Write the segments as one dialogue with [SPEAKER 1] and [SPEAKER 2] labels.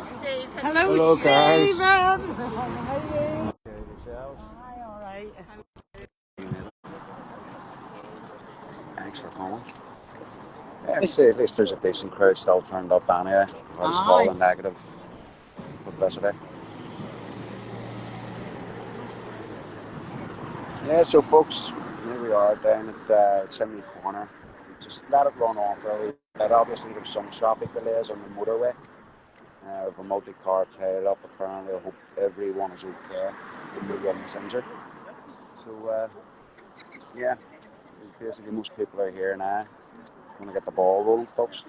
[SPEAKER 1] Stephen.
[SPEAKER 2] Hello,
[SPEAKER 3] Hello, guys.
[SPEAKER 2] Stephen. How are you?
[SPEAKER 3] Good yourselves.
[SPEAKER 2] Hi, all right.
[SPEAKER 3] Thanks for coming. Yeah, at least there's a decent crowd still turned up anyway. Regardless of all the negative publicity. Yeah, so folks, here we are down at Chimney Corner. We just let it run on for a wee bit. Obviously, there was some traffic delays on the motorway. With a multi-car pile up, apparently. I hope everyone is okay. No one is injured. So, yeah, basically most people are here now. Going to get the ball rolling, folks.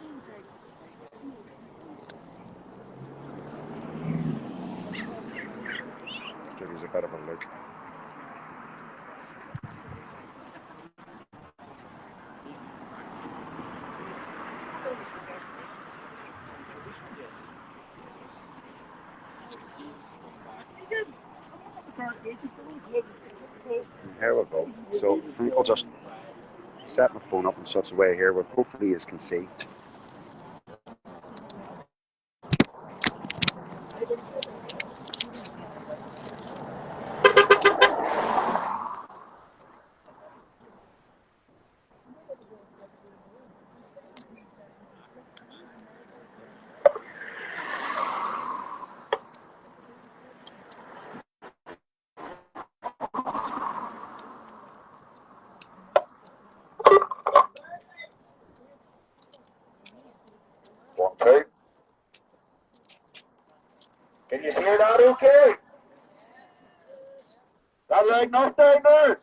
[SPEAKER 3] Give you a bit of a look. Here we go. So I think I'll just set my phone up in such a way here where hopefully you can see. One, two. Can you hear that okay? That loud enough down there?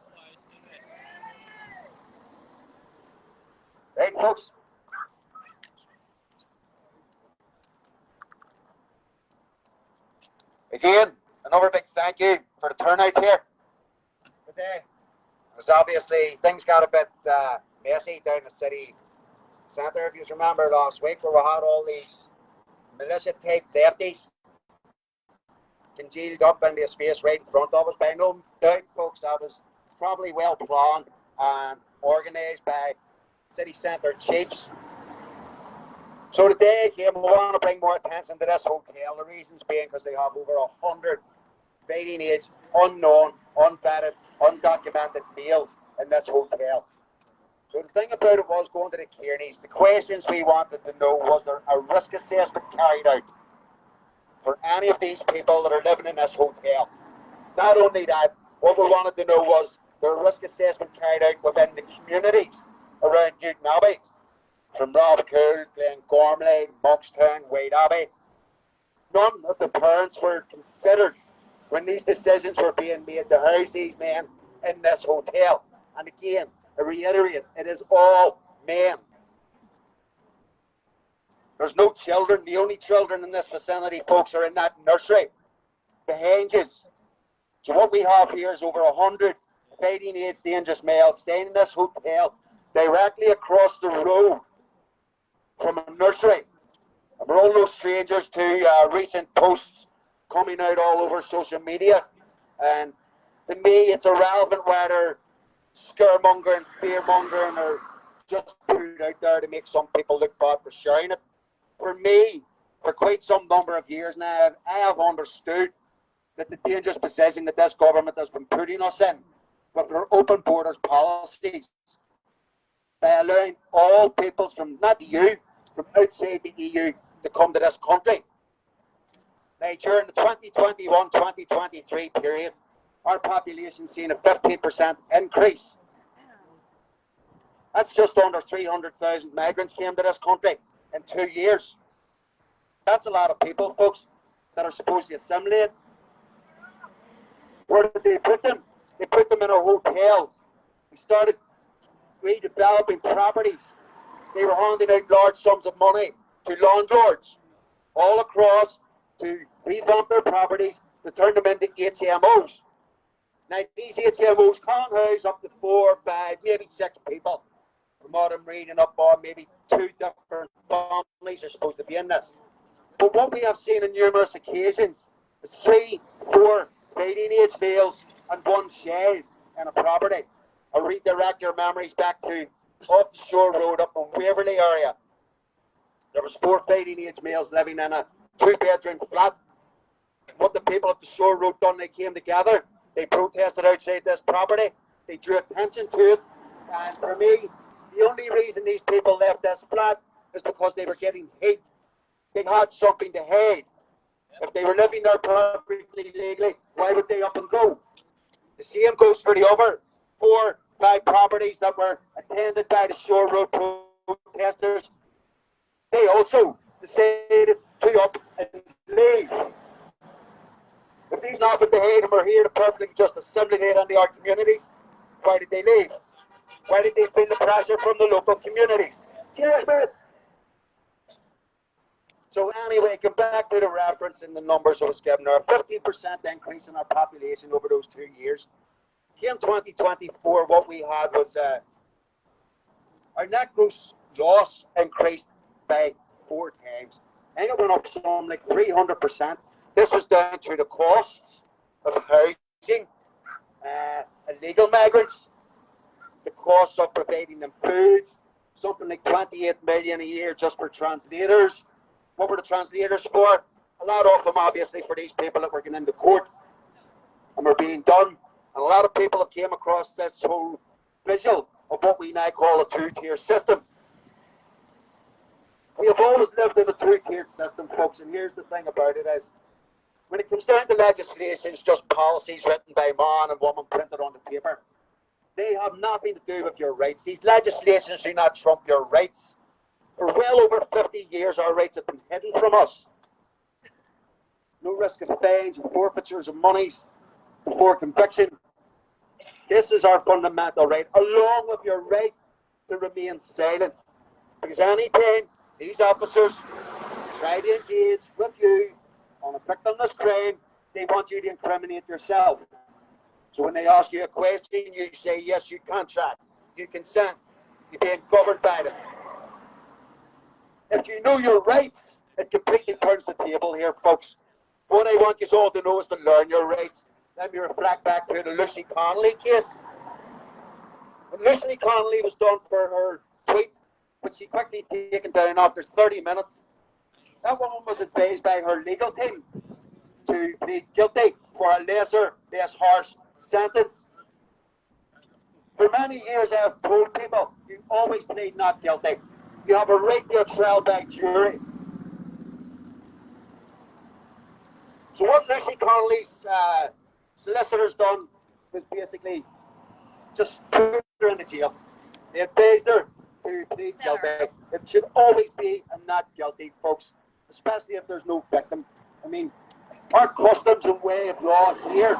[SPEAKER 3] Right, folks. Again, another big thank you for the turnout here today. Because obviously things got a bit messy down the city centre. If you remember last week where we had all these militia type lefties congealed up into a space right in front of us. By no doubt, folks, that was probably well planned and organised by city centre chiefs. So today, we want to bring more attention to this hotel. The reasons being because they have over 100 fighting age, unknown, unvetted, undocumented males in this hotel. So the thing about it was going to the Kearneys, the questions we wanted to know was there a risk assessment carried out for any of these people that are living in this hotel. Not only that, what we wanted to know was there a risk assessment carried out within the communities around Newton Abbey, from Rathcoole, Glengormley, Monkstown, Wade Abbey. None of the parents were considered when these decisions were being made to house these men in this hotel. And again, I reiterate, it is all men. There's no children. The only children in this vicinity, folks, are in that nursery behind you. So what we have here is over 100 fighting age dangerous males staying in this hotel directly across the road from a nursery. And we're all no strangers to recent posts coming out all over social media. And to me, it's irrelevant whether scaremongering, fearmongering, or just put it out there to make some people look bad for sharing it. For me, for quite some number of years now, I have understood that the dangerous position that this government has been putting us in with their open borders policies by allowing all peoples from, not the EU, from outside the EU to come to this country. Now, during the 2021-2023 period, our population seen a 15% increase. That's just under 300,000 migrants came to this country in 2 years. That's a lot of people, folks, that are supposed to assimilate. Where did they put them? They put them in our hotels. We started redeveloping properties. They were handing out large sums of money to landlords all across to revamp their properties, to turn them into HMOs. Now, these HMOs can house up to 4, 5, maybe 6 people. From what I'm reading up on, maybe 2 different families are supposed to be in this. But what we have seen on numerous occasions is 3, 4 fighting age males and 1 child in a property. I'll redirect your memories back to off the shore road up in Waverley area. There was 4 fighting age males living in a two-bedroom flat. What the people at the Shore Road done, they came together. They protested outside this property. They drew attention to it. And for me, the only reason these people left this flat is because they were getting hate. They had something to hide. If they were living there perfectly legally, why would they up and go? The same goes for the other 4, 5 properties that were attended by the Shore Road protesters. They also decided to up and leave. If these not with the hate and were here to perfectly just assimilate into our communities, why did they leave? Why did they feel the pressure from the local communities? Cheers, man. So anyway, come back to the reference in the numbers I was given there. A 15% increase in our population over those 2 years. Here in 2024, what we had was our net gross loss increased by 4 times. I think it went up some like 300%. This was down to the costs of housing, illegal migrants, the costs of providing them food, something like 28 million a year just for translators. What were the translators for? A lot of them obviously for these people that were getting into court and were being done. And a lot of people have came across this whole visual of what we now call a 2-tier system. We have always lived in a 2-tiered system, folks, and here's the thing about it is, when it comes down to legislation, it's just policies written by man and woman printed on the paper. They have nothing to do with your rights. These legislations do not trump your rights. For well over 50 years, our rights have been hidden from us. No risk of fines and forfeitures of monies before conviction. This is our fundamental right, along with your right to remain silent. Because anytime these officers try to engage with you on a victimless crime, they want you to incriminate yourself. So when they ask you a question, you say, yes, you contract, you consent, you're being governed by them. If you know your rights, it completely turns the table here, folks. What I want you all to know is to learn your rights. Let me reflect back to the Lucy Connolly case. When Lucy Connolly was done for her tweet, which she quickly taken down after 30 minutes, that woman was advised by her legal team to plead guilty for a lesser, less harsh sentence. For many years I have told people, you always plead not guilty. You have a right to a trial by jury. So what Lucy Connolly's solicitors done was basically just put her in the jail. They advised her to plead guilty. It should always be a not guilty, folks, especially if there's no victim. I mean, our customs and way of law here,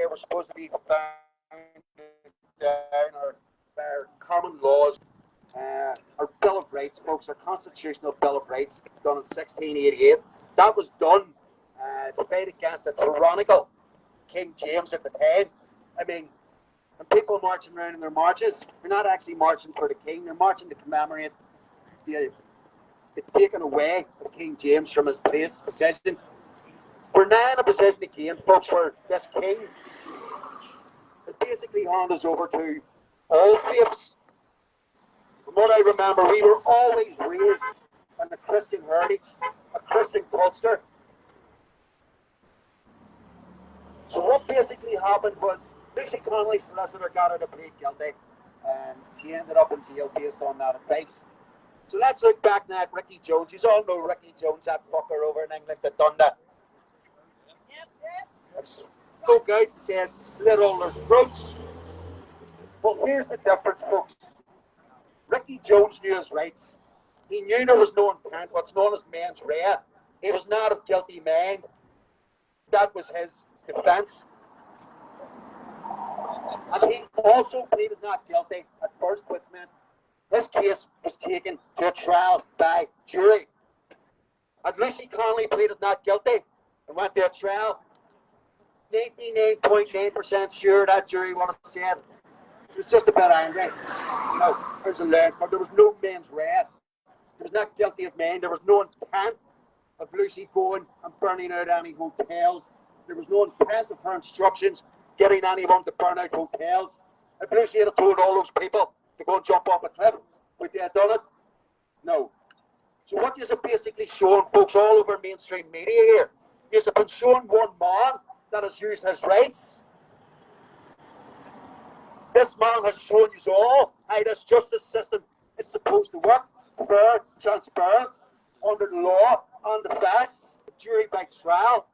[SPEAKER 3] were supposed to be founded down our common laws. Our Bill of Rights, folks, our constitutional Bill of Rights, done in 1688. That was done to fight against the tyrannical King James at the time. I mean, when people marching around in their marches, they're not actually marching for the king, they're marching to commemorate the taking away of King James from his place, possession. We're now in a position again, folks, where this king has basically handed us over to all faiths. From what I remember, we were always raised in the Christian heritage, a Christian culture. So what basically happened was Lucy Connolly's solicitor got her to plead guilty, and she ended up in jail based on that advice. So let's look back now at Ricky Jones. You all know Ricky Jones, that fucker over in England that done that. Spoke out and says, slit all their throats. Well, here's the difference, folks. Ricky Jones knew his rights. He knew there was no intent, what's known as mens rea. He was not of guilty mind. That was his defence. And he also pleaded not guilty at first, which meant his case was taken to a trial by jury. And Lucy Connolly pleaded not guilty and went to a trial. 99.9% sure that jury would have said it was just a bit angry. You know, there's a learn, but there was no mens rea. There was not guilty of mind. There was no intent of Lucy going and burning out any hotels. There was no intent of her instructions getting anyone to burn out hotels. If Lucy had told all those people to go and jump off a cliff, would have done it? No. So what you're basically showing, folks, all over mainstream media here, you've been showing one man that has used his rights. This man has shown you all how this justice system is supposed to work. Fair, transparent, under the law, and the facts, jury by trial.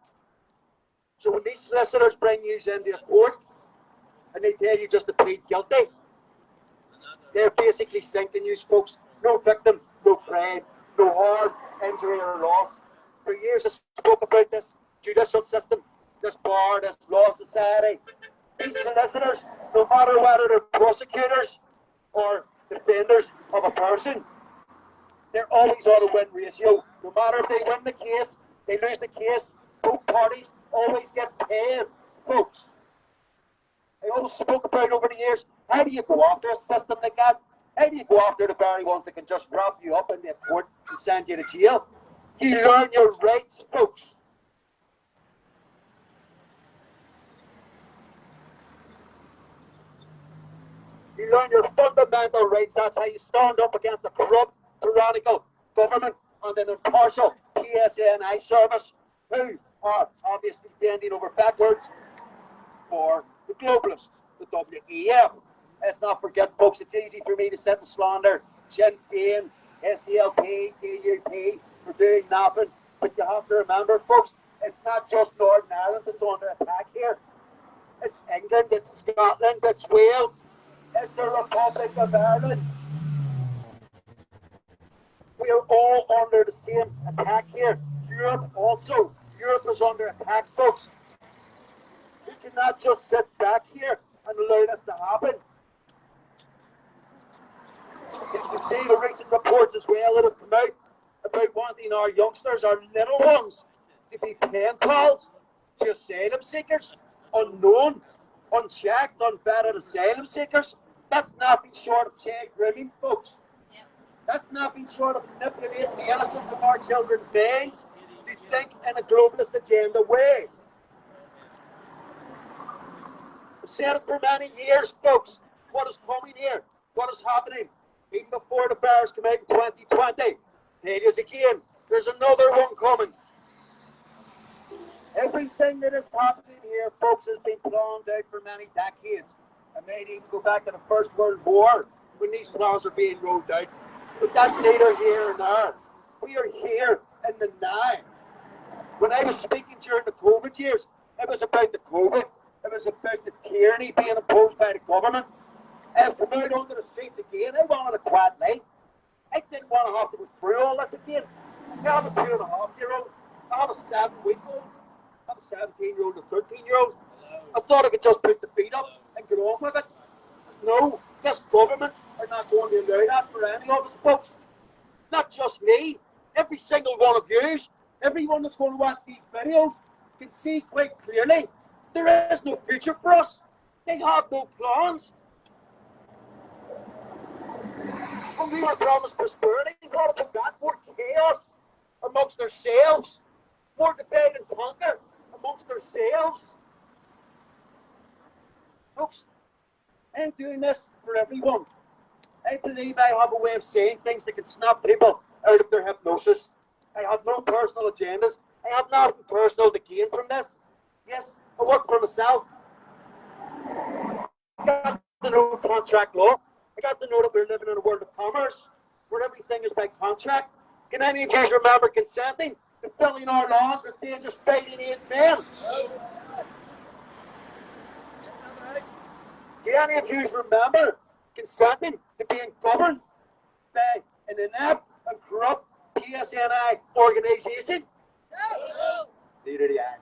[SPEAKER 3] So when these solicitors bring you into a court and they tell you just to plead guilty, they're basically sinking you, folks. No victim, no crime, no harm, injury or loss. For years I spoke about this judicial system, this bar, this law society. These solicitors, no matter whether they're prosecutors or defenders of a person, they're always on a win ratio. No matter if they win the case, they lose the case, both parties always get paid, folks. I always spoke about over the years, how do you go after a system like that? How do you go after the very ones that can just wrap you up in the court and send you to jail? You learn your rights, folks. You learn your fundamental rights. That's how you stand up against the corrupt, tyrannical government and an impartial PSNI service who are obviously bending over backwards for the globalists, the WEF. Let's not forget, folks, it's easy for me to sit and slander Sinn Féin, SDLP, DUP for doing nothing. But you have to remember, folks, it's not just Northern Ireland that's under attack here. It's England, it's Scotland, it's Wales, it's the Republic of Ireland. We are all under the same attack here. Europe also. Europe is under attack, folks. We cannot just sit back here and allow this to happen. You can see the recent reports as well that have come out about wanting our youngsters, our little ones, to be pen pals to asylum seekers, unknown, unchecked, unvetted asylum seekers. That's nothing short of child grooming, folks. That's nothing short of manipulating the innocence of our children's minds to think in a globalist agenda way. I've said it for many years, folks. What is coming here? What is happening? Even before the virus came out in 2020. Tell you again, there's another one coming. Everything that is happening here, folks, has been planned out for many decades. I might even go back to the First World War when these plans were being rolled out. But that's neither here nor there. We are here in the now. When I was speaking during the COVID years, it was about the COVID. It was about the tyranny being imposed by the government. And come out onto the streets again. I wanted a quiet life. I didn't want to have to go through all this again. I have a 2.5-year-old. I have a 7-week-old. I have a 17-year-old and a 13-year-old. I thought I could just put the feet up and get on with it. No, this government are not going to allow that for any of us, folks. Not just me. Every single one of you, everyone that's going to watch these videos can see quite clearly there is no future for us. They have no plans. When we were promised prosperity, what about that? More chaos amongst ourselves. More divide and conquer amongst ourselves. Folks, I'm doing this for everyone. I believe I have a way of saying things that can snap people out of their hypnosis. I have no personal agendas. I have nothing personal to gain from this. Yes, I work for myself. I got to know contract law. I got to know that we're living in a world of commerce where everything is by contract. Can any of you remember consenting to filling our lawns with dangerous fighting age men? Do any of you remember consenting to being governed by an inept and corrupt PSNI organisation? No. Neither do I.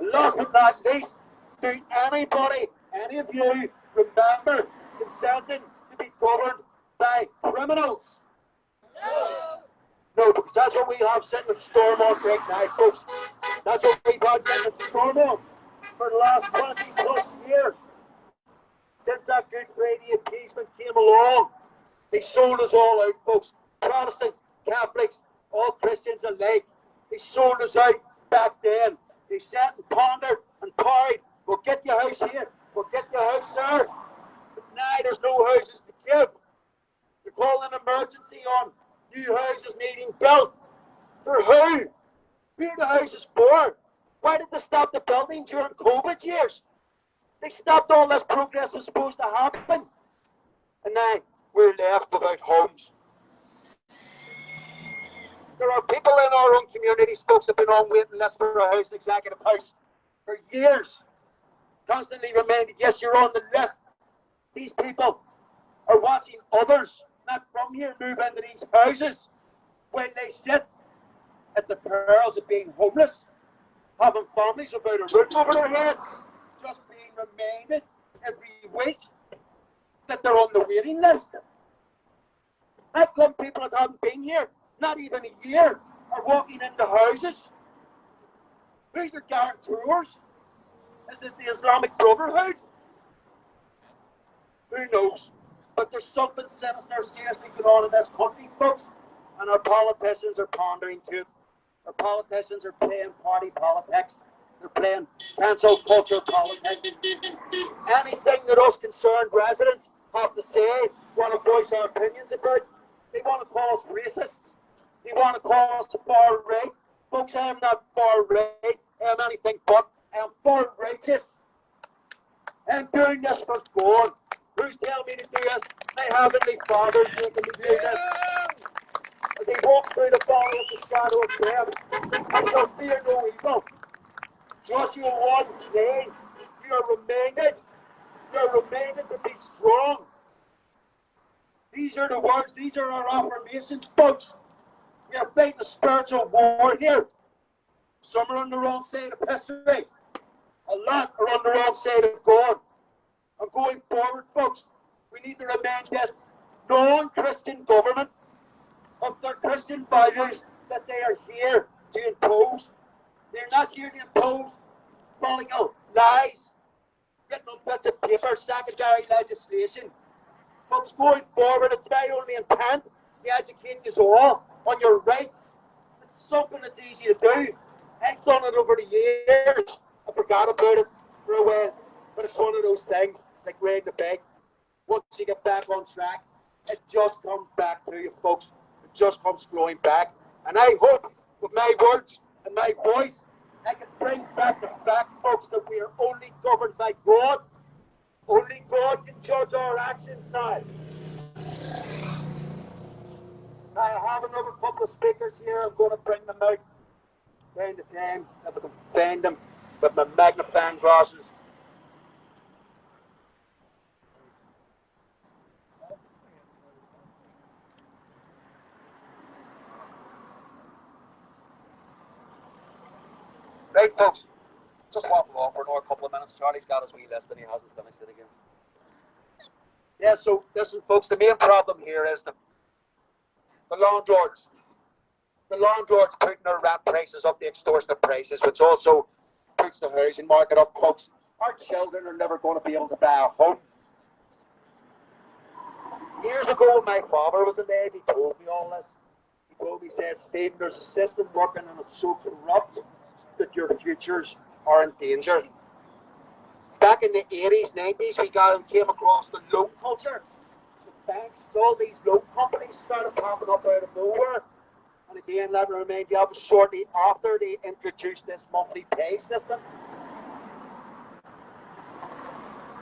[SPEAKER 3] And last but not least, do anybody, any of you, remember consenting to be governed by criminals? No. No, because that's what we have sitting in Stormont right now, folks. That's what we've had sitting in Stormont for the last 20 plus years. Since that Good Friday appeasement came along, they sold us all out, folks. Protestants, Catholics, all Christians alike. They sold us out back then. They sat and pondered and parried. We'll get your house here. We'll get your house there. But now there's no houses to give. They're calling emergency emergency on new houses needing built. For who? Who are the houses for? Why did they stop the building during COVID years? They stopped all this progress was supposed to happen. And now we're left without homes. There are people in our own communities, folks, have been on waiting lists for a house, an executive house, for years. Constantly reminded, yes, you're on the list. These people are watching others, not from here, move into these houses when they sit at the perils of being homeless, having families without a roof over their head, just being reminded every week that they're on the waiting list. That some people that haven't been here, not even a year, are walking into houses. Who's their guarantors? Is it the Islamic Brotherhood? Who knows? But there's something sinister seriously going on in this country, folks, and our politicians are pondering to it. Our politicians are playing party politics. They're playing cancel culture politics. Anything that us concerned residents have to say, want to voice our opinions about, they want to call us racist. They want to call us far right. Folks, I am not far right. I am anything but. I am far righteous. I'm doing this for God. Who's telling me to do this? My Heavenly Father is making me do this. As I walk through the valley of the shadow of death, I shall fear no evil. Joshua 1:9, you are reminded to be strong. These are the words, these are our affirmations, folks. We are fighting a spiritual war here. Some are on the wrong side of history. A lot are on the wrong side of God. And going forward, folks, we need to remind this non-Christian government of their Christian values that they are here to impose. They're not here to impose political lies, written on bits of paper, secondary legislation. Folks, going forward, it's my only intent to educate you all on your rights. It's something that's easy to do. I've done it over the years. I forgot about it for a while. But it's one of those things, like riding the bike. Once you get back on track, it just comes back to you, folks. It just comes flowing back. And I hope, with my words and my voice, I can bring back the fact, folks, that we are only governed by God. Only God can judge our actions now. I have another couple of speakers here. I'm going to bring them out down the time that we can find them with my magnifying glasses. Right, folks, just waffle off for another couple of minutes. Charlie's got his wee list and he hasn't finished it again. Yeah, so listen, folks, the main problem here is the landlords. The landlords putting their rent prices up, the extortionate prices, which also puts the housing market up, folks. Our children are never going to be able to buy a home. Years ago, when my father was alive, he told me all this. He told me, he said, Stephen, there's a system working and it's so corrupt that your futures are in danger. Back in the 80s, 90s, we came across the loan culture. The banks, all these loan companies started popping up out of nowhere. And again, let me remind you, that was shortly after they introduced this monthly pay system.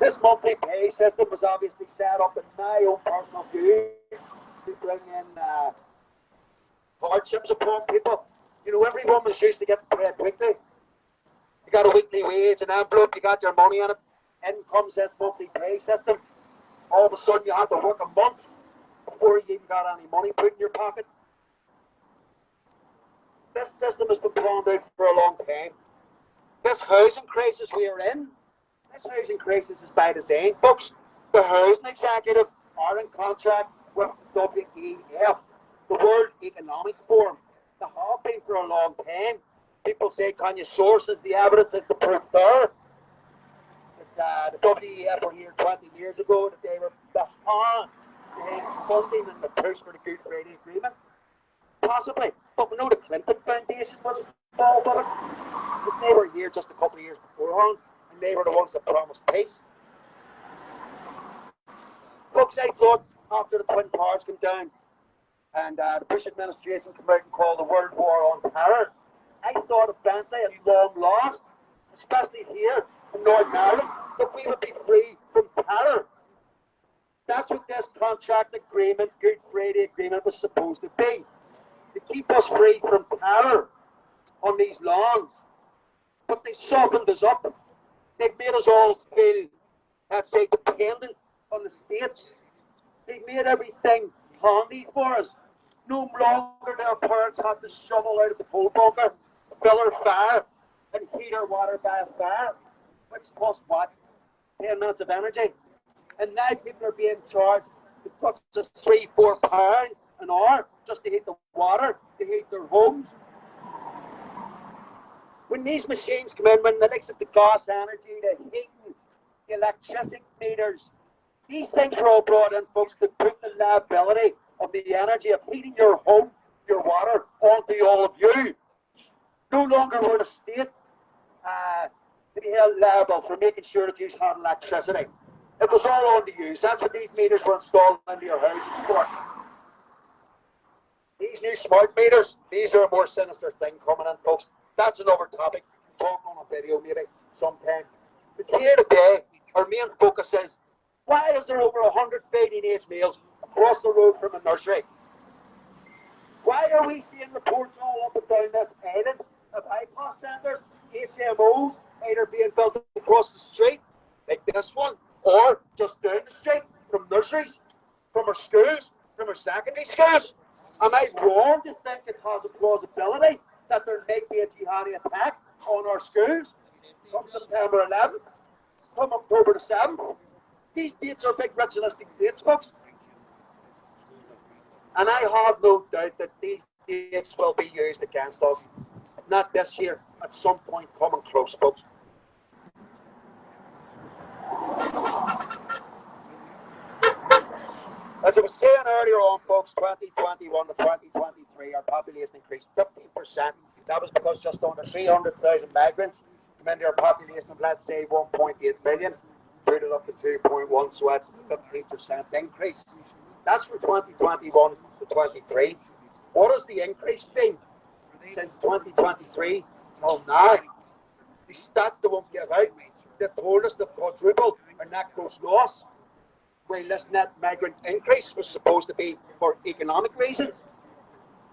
[SPEAKER 3] This monthly pay system was obviously set up in my own personal view to bring in hardships upon people. You know, everyone was used to getting paid weekly. You got a weekly wage, an envelope, you got your money on it. In comes this monthly pay system. All of a sudden you had to work a month before you even got any money put in your pocket. This system has been planned out for a long time. This housing crisis we are in, this housing crisis is by design, folks. The housing executive are in contract with WEF, the World Economic Forum. They have been for a long time. People say, can you source as the evidence, as the proof there? That the WEF were here 20 years ago, that they were behind funding and the push for the Good Friday Agreement. Possibly. But we know the Clinton Foundation was involved with it. Because they were here just a couple of years beforehand, and they were the ones that promised peace. Folks, I thought after the Twin Towers came down, and the Bush administration came out and called the World War on Terror. I thought eventually at long last, especially here in Northern Ireland, that we would be free from terror. That's what this contract agreement, Good Friday Agreement, was supposed to be. To keep us free from terror on these lands. But they softened us up. They've made us all feel, let's say, dependent on the states. They made everything handy for us. No longer do our parents have to shovel out of the coal bunker, fill our fire, and heat our water by a fire, which costs what? 10 minutes of energy. And now people are being charged it costs us £3-4 an hour just to heat the water, to heat their homes. When these machines come in, when the likes of the gas energy, the heating, the electricity meters, these things were all brought in, folks, to put the liability of the energy of heating your home, your water, onto all of you. No longer will the state to be held liable for making sure that you have electricity. It was all on to you. That's what these meters were installed into your houses for. These new smart meters, these are a more sinister thing coming in, folks. That's another topic. Talk on a video maybe sometime. But here today, our main focus is, why is there over 100 feeding age males across the road from a nursery? Why are we seeing reports all up and down this island of IPOS centres, HMOs, either being built across the street, like this one, or just down the street from nurseries, from our schools, from our secondary schools? Am I wrong to think it has a plausibility that there may be a jihadi attack on our schools from September 11th, from October the 7th? These dates are big ritualistic dates, folks. And I have no doubt that these dates will be used against us. Not this year, at some point coming close, folks. As I was saying earlier on, folks, 2021 to 2023, our population increased 15%. That was because just under 300,000 migrants come into our population of, let's say, 1.8 million, put it up to 2.1, so that's a 15% increase. That's from 2021 to 23. What has the increase been since 2023 till now? The stats they won't give out. They told us they've quadrupled our net gross loss. Well, this net migrant increase was supposed to be for economic reasons.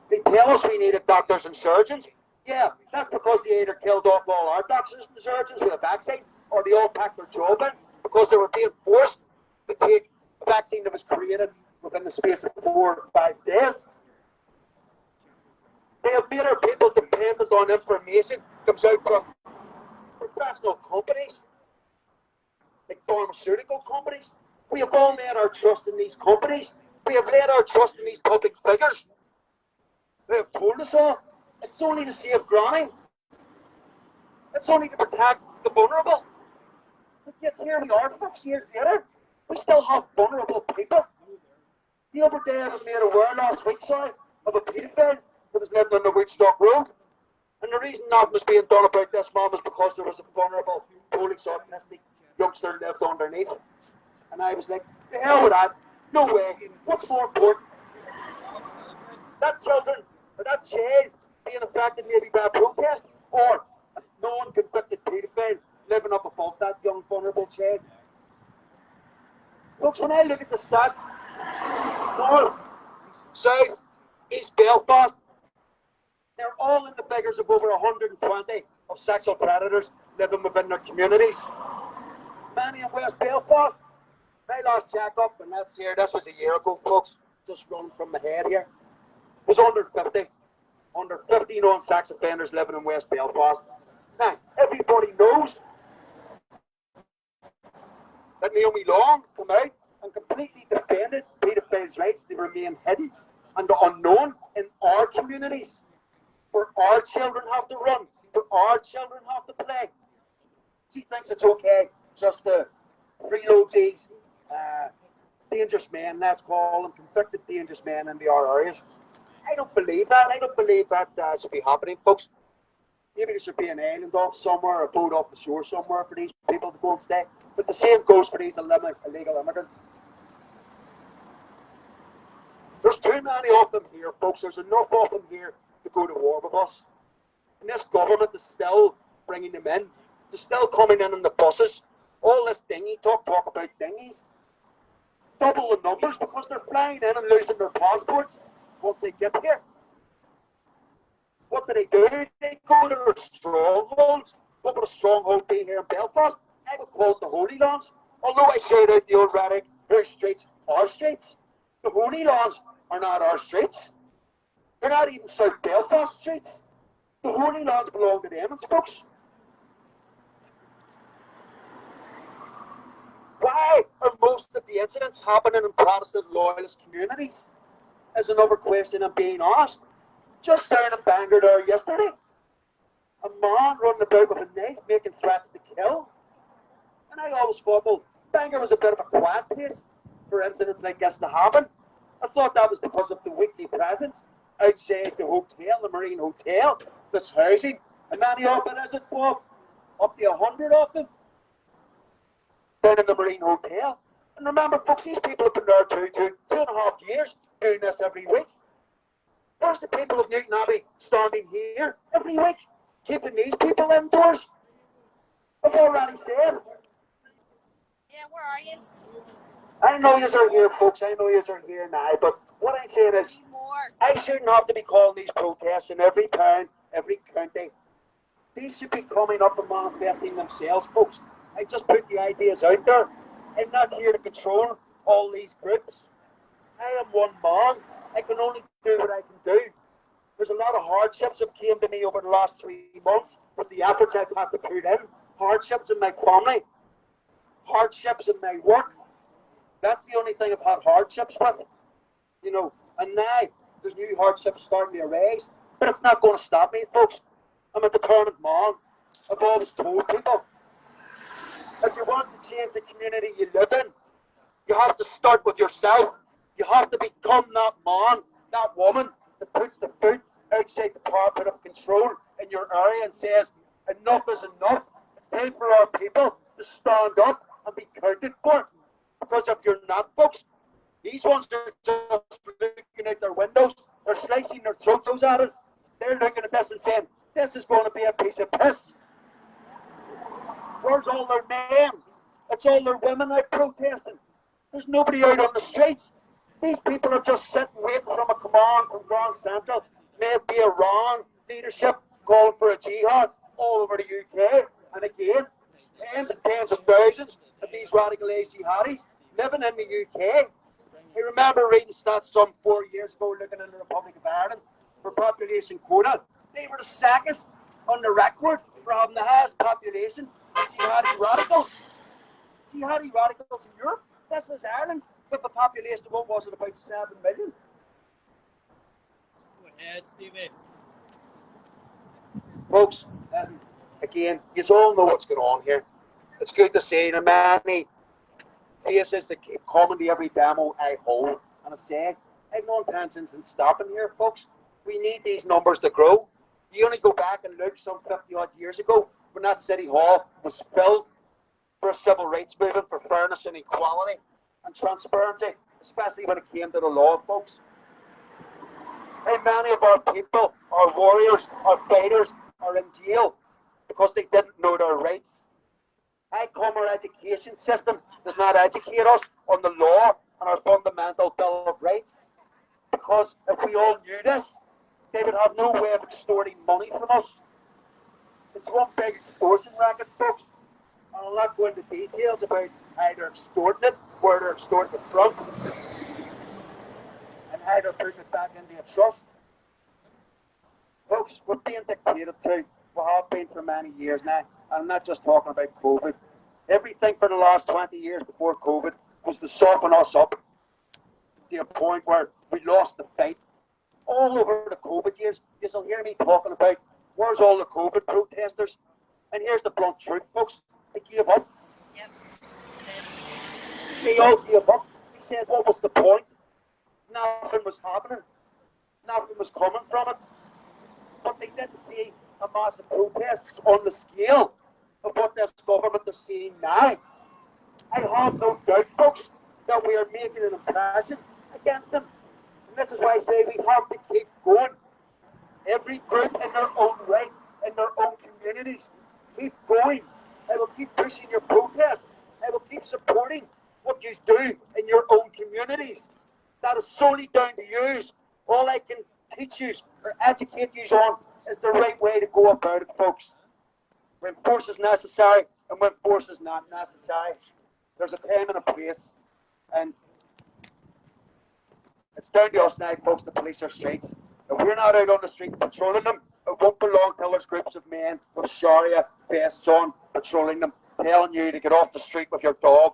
[SPEAKER 3] They tell us we needed doctors and surgeons. Yeah, that's because they either killed off all our doctors and surgeons with a vaccine, or they all packed their job in because they were being forced to take a vaccine that was created within the space of 4 or 5 days. They have made our people dependent on information that comes out from professional companies, like pharmaceutical companies. We have all laid our trust in these companies. We have laid our trust in these public figures. They have told us all. It's only to save granny. It's only to protect the vulnerable. But yet here we are, 6 years later. We still have vulnerable people. The other day I was made aware last week, of a paedophile that was living on the Woodstock Road. And the reason nothing was being done about this man was because there was a vulnerable Polish autistic youngster lived underneath. And I was like, the hell with that. No way. What's more important? That children, or that child being affected maybe by a protest, or a non-convicted paedophile living up above that young vulnerable child. Folks, when I look at the stats, North, South, East Belfast, they're all in the figures of over 120 of sexual predators living within their communities. Many in West Belfast, my last check-up, and that's here, this was a year ago, folks, just running from my head here, was under 50. Under 50 non-sex offenders living in West Belfast. Now, everybody knows that Naomi Long came out and completely defended paedophiles' rights to remain hidden and unknown in our communities. Where our children have to run, where our children have to play. She thinks it's okay just to freeload these dangerous men, let's call them, convicted dangerous men into our areas. I don't believe that. I don't believe that should be happening, folks. Maybe there should be an island off somewhere, a boat off the shore somewhere for these people to go and stay. But the same goes for these illegal immigrants. There's too many of them here, folks. There's enough of them here to go to war with us. And this government is still bringing them in. They're still coming in the buses. All this dinghy talk about dinghies. Double the numbers because they're flying in and losing their passports once they get here. What do? They go to their strongholds. What would a stronghold be here in Belfast? I would call it the Holy Lands. Although I say out the old rhetoric, their streets are streets. The Holy Lands are not our streets. They're not even South Belfast streets. The Holy Lands belong to them, folks. Why are most of the incidents happening in Protestant loyalist communities? Is another question I'm being asked. Just down in Bangor there yesterday, a man running about with a knife making threats to kill. And I always thought, well, Bangor was a bit of a quiet place for incidents like this to happen. I thought that was because of the weekly presence outside the hotel, the Marine Hotel, that's housing. And many of it is it, Bob? Up to 100 of them down in the Marine Hotel. And remember, folks, these people have been there 2.5 years doing this every week. Where's the people of Newton Abbey standing here every week, keeping these people indoors? I've already said.
[SPEAKER 1] Yeah, where are you?
[SPEAKER 3] I know yous are here, folks. I know yous are here now. But what I'm saying is, I shouldn't have to be calling these protests in every town, every county. These should be coming up and manifesting themselves, folks. I just put the ideas out there. I'm not here to control all these groups. I am one man. I can only do what I can do. There's a lot of hardships that came to me over the last 3 months with the efforts I've had to put in. Hardships in my family. Hardships in my work. That's the only thing I've had hardships with. You know, and now there's new hardships starting to arise. But it's not going to stop me, folks. I'm a determined man. I've always told people, if you want to change the community you live in, you have to start with yourself. You have to become that man, that woman that puts the foot outside the parapet of control in your area and says, enough is enough. It's time for our people to stand up and be counted for. Because if you're not, folks, these ones are just looking out their windows. They're slicing their throats at it. They're looking at this and saying, this is going to be a piece of piss. Where's all their men? It's all their women out protesting. There's nobody out on the streets. These people are just sitting waiting from a command from Grand Central. May it be Iran leadership calling for a jihad all over the UK. And again, tens and tens of thousands of these radicalised jihadis living in the UK. I remember reading stats some 4 years ago looking in the Republic of Ireland for population quota. They were the second on the record for having the highest population of jihadi radicals. Jihadi radicals in Europe. This was Ireland with a population of what was it, about 7 million.
[SPEAKER 2] Go ahead, Stephen.
[SPEAKER 3] Folks, again, you all know what's going on here. It's good to see the many faces that keep coming to every demo I hold. And I say, I have no intentions in stopping here, folks. We need these numbers to grow. You only go back and look some 50 odd years ago when that City Hall was filled for a civil rights movement for fairness and equality and transparency, especially when it came to the law, folks. How many of our people, our warriors, our fighters, are in jail because they didn't know their rights? How come our education system does not educate us on the law and our fundamental Bill of Rights? Because if we all knew this, they would have no way of extorting money from us. It's one big extortion racket, folks. And I'll not go into details about how they're extorting it, where they're extorting it from, and how they're putting it back into a trust. Folks, we're being dictated to. We have been for many years now. I'm not just talking about COVID. Everything for the last 20 years before COVID was to soften us up to a point where we lost the fight. All over the COVID years, you'll hear me talking about where's all the COVID protesters. And here's the blunt truth, folks. They gave up.
[SPEAKER 1] Yep.
[SPEAKER 3] They all gave up. They said, what was the point? Nothing was happening. Nothing was coming from it. But they didn't see a massive protests on the scale of what this government is seeing now. I have no doubt, folks, that we are making an impression against them. And this this is why I say we have to keep going. Every group in their own way, in their own communities. Keep going. I will keep pushing your protests. I will keep supporting what you do in your own communities. That is solely down to you. All I can teach you or educate you on is the right way to go about it, folks. When force is necessary and when force is not necessary, there's a time and a place. And it's down to us now, folks, to police our streets. If we're not out on the street patrolling them, it won't be long till there's groups of men with Sharia vests on patrolling them, telling you to get off the street with your dog.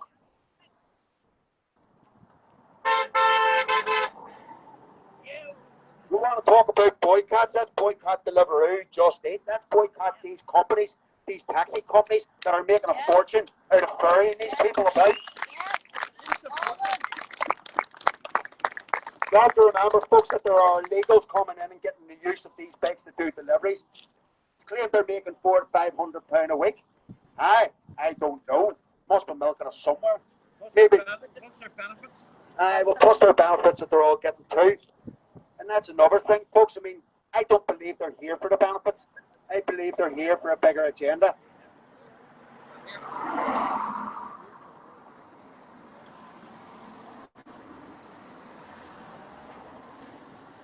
[SPEAKER 3] We want to talk about boycotts. That's boycott Deliveroo, Just Eat. That's boycott these companies, these taxi companies that are making a fortune out of ferrying these people about. You have to remember, folks, that there are illegals coming in and getting the use of these bikes to do deliveries. It's claimed they're making £400 to £500 a week. I don't know. Must be milking us somewhere. Maybe.
[SPEAKER 4] What's their benefits?
[SPEAKER 3] Well, plus their benefits that they're all getting too. And that's another thing, folks. I mean, I don't believe they're here for the benefits. I believe they're here for a bigger agenda.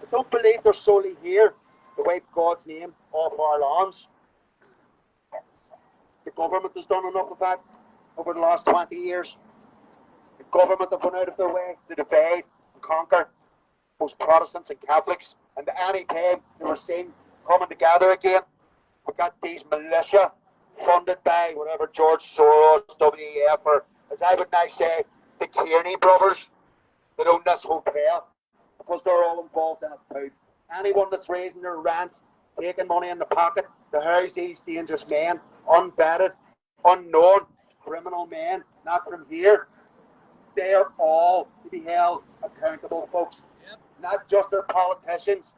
[SPEAKER 3] I don't believe they're solely here to wipe God's name off our lawns. The government has done enough of that over the last 20 years. The government have gone out of their way to divide and conquer both Protestants and Catholics. And any time they were seen coming together again, we got these militia funded by whatever George Soros, WEF, or as I would now say, the Kearney brothers that own this hotel, because they're all involved in it too. Anyone that's raising their rents, taking money in the pocket to house these dangerous men, unvetted, unknown, criminal men, not from here, they are all to be held accountable, folks. Yep. Not just their politicians,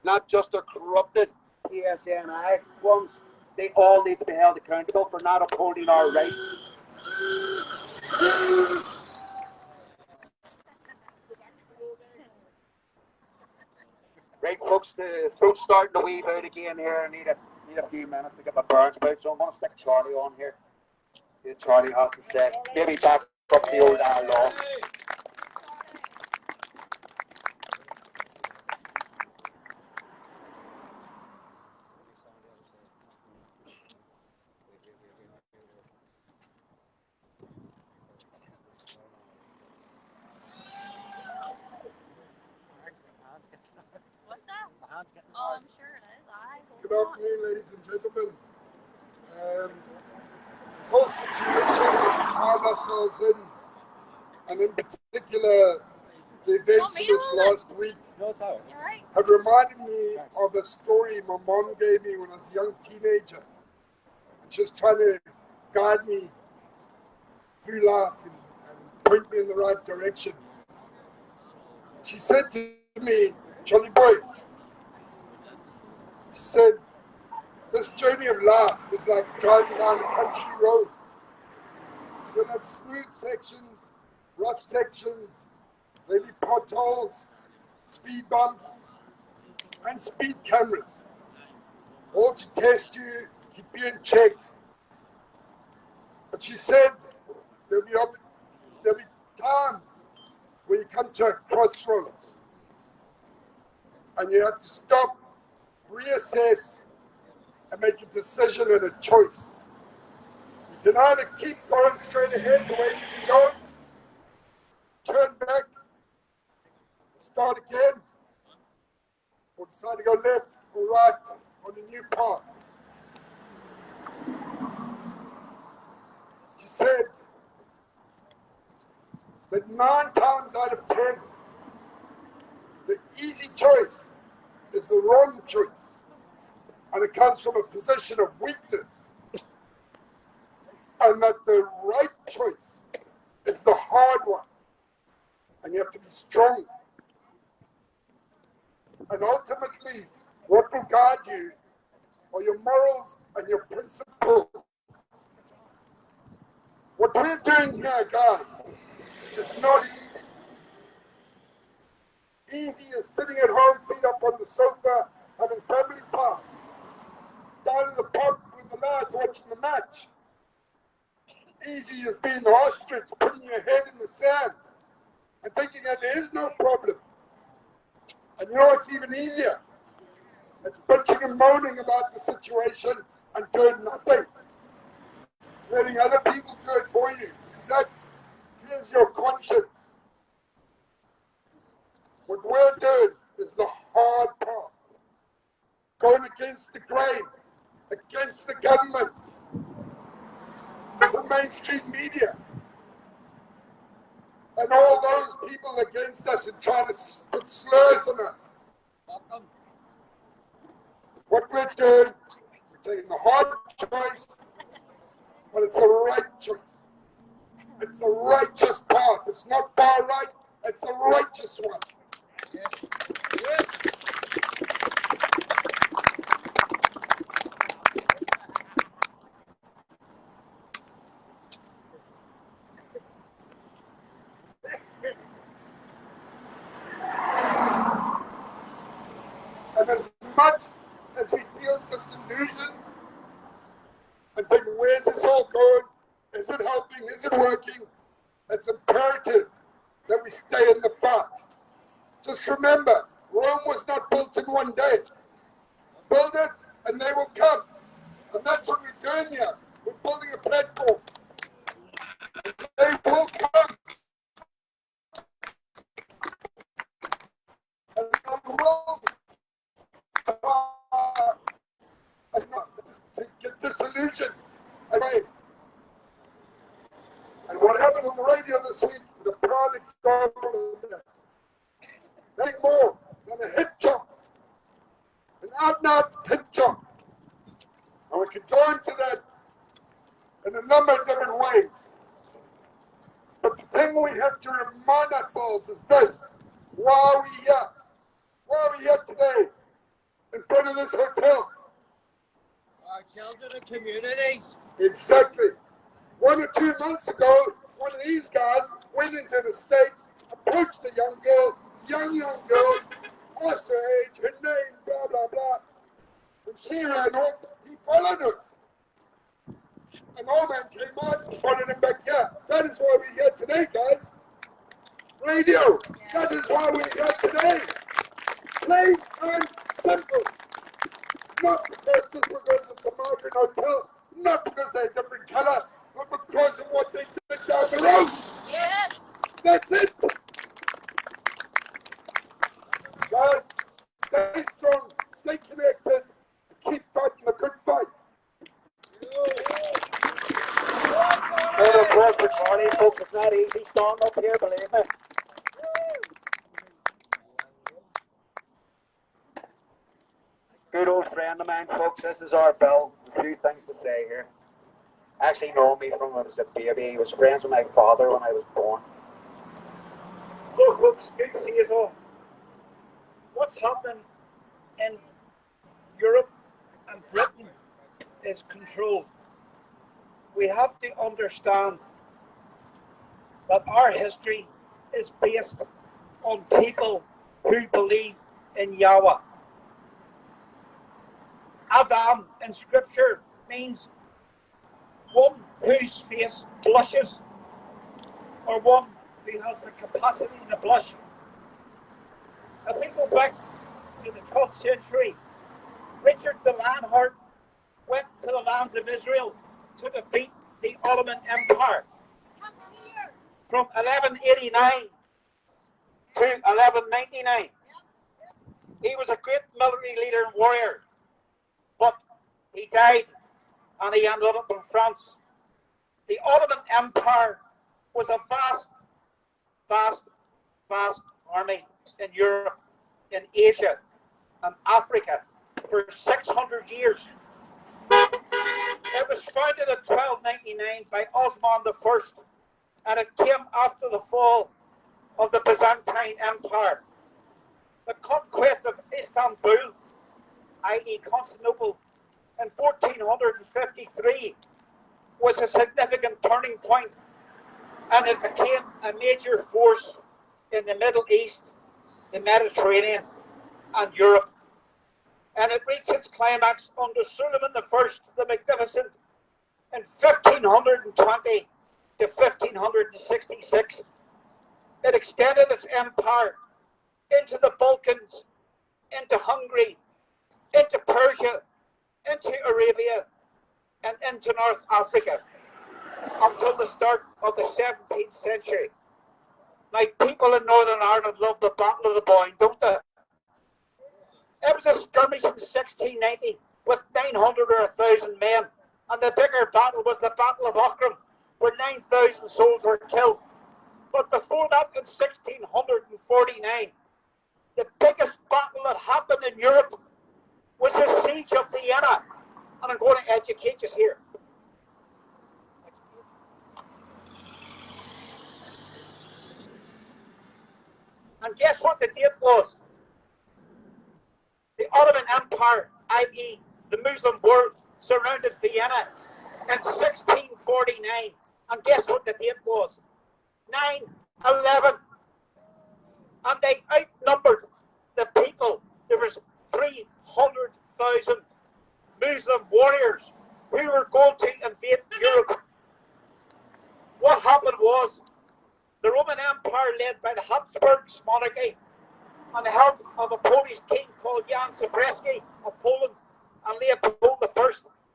[SPEAKER 3] not just their corrupted PSNI ones. They all need to be held accountable for not upholding our rights. Right, folks, the throat's starting to weave out again here. I need a few minutes to get my burns out, so I'm going to stick Charlie on here. See what Charlie has to say. Maybe back up the old law.
[SPEAKER 1] What's that? Oh, I'm sure it is.
[SPEAKER 5] Good afternoon, ladies and gentlemen. This whole situation that we find ourselves in, and in particular the events of this last week, have reminded me of a story my mom gave me when I was a young teenager. Just trying to guide me through life and point me in the right direction. She said to me, "Charlie boy," she said, "this journey of life is like driving down a country road. You'll have smooth sections, rough sections, maybe potholes, speed bumps, and speed cameras, all to test you, keep you in check." But she said there'll be times where you come to a crossroads and you have to stop, reassess, and make a decision and a choice. You can either keep going straight ahead the way you've been going, turn back, start again, or decide to go left or right on a new path. She said that 9 times out of 10, the easy choice is the wrong choice. And it comes from a position of weakness. And that the right choice is the hard one. And you have to be strong. And ultimately, what will guide you are your morals and your principles. What we're doing here, guys, is not easy. Easy is sitting at home, feet up on the sofa, having family time. Down in the pub with the lads watching the match. Easy is being an ostrich, putting your head in the sand and thinking that there is no problem. And you know what's even easier? It's bitching and moaning about the situation and doing nothing. Letting other people do it for you. Is that clears your conscience? What we're doing is the hard part. Going against the grain, against the government, the mainstream media, and all those people against us and trying to put slurs on us. What we're doing, we're taking the hard choice, but it's the right choice. It's the righteous path. It's not far right, it's a righteous one. Yes. Yes. And as much as we feel disillusioned and think, where's this all going? Is it helping? Is it working? It's imperative that we stay in the fight. Just remember, Rome was not built in one day. Build it and they will come. And that's what we're doing here. We're building a platform. They will come. And they will to get disillusioned. And what happened on the radio this week, the prime example of that. Nothing more than a hip jump. An out-and-out hip jump. And we can go into that in a number of different ways. But the thing we have to remind ourselves is this. Why are we here? Why are we here today in front of this hotel?
[SPEAKER 1] Our children and communities.
[SPEAKER 5] Exactly. 1 or 2 months ago, one of these guys went into the state, approached a young girl, asked her age, her name, blah, blah, blah. And she ran off, he followed her. An old man came out and followed him back here. That is why we're here today, guys. Radio, that is why we're here today. Plain and simple. Not because it's a modern hotel, not because they're a different color, but because of what they did down the road.
[SPEAKER 1] Yes.
[SPEAKER 5] That's it. Guys, stay strong, stay connected, keep fighting the good fight.
[SPEAKER 3] Well, of course, for Charlie, folks, it's not easy standing up here, believe me. Good old friend of mine, folks. This is our Bill. A few things to say here. Actually know me from when I was a baby. He was friends with my father when I was born.
[SPEAKER 4] Hello folks, good to see you all. What's happening in Europe and Britain is controlled. We have to understand that our history is based on people who believe in Yahweh. Adam in scripture means one whose face blushes, or one who has the capacity to blush. If we go back to the 12th century, Richard the Lionheart went to the lands of Israel to defeat the Ottoman Empire. From 1189 to 1199. He was a great military leader and warrior, but he died and he ended up in France. The Ottoman Empire was a vast army in Europe, in Asia, and Africa for 600 years. It was founded in 1299 by Osman I, and it came after the fall of the Byzantine Empire. The conquest of Istanbul, i.e. Constantinople, in 1453 was a significant turning point, and it became a major force in the Middle East the Mediterranean and Europe. And it reached its climax under Suleiman I the Magnificent in 1520 to 1566. It extended its empire into the Balkans, into Hungary, into Persia, into Arabia, and into North Africa until the start of the 17th century. Now, people in Northern Ireland love the Battle of the Boyne, don't they? It was a skirmish in 1690 with 900 or 1,000 men, and the bigger battle was the Battle of Aughrim, where 9,000 souls were killed. But before that, in 1649, the biggest battle that happened in Europe was the Siege of Vienna. And I'm going to educate you here. And guess what the date was? The Ottoman Empire, i.e. the Muslim world, surrounded Vienna in 1649. And guess what the date was? 9/11. And they outnumbered the people. There was 300,000 Muslim warriors who were going to invade Europe. What happened was the Roman Empire, led by the Habsburgs monarchy and the help of a Polish king called Jan Sobieski of Poland and Leopold I,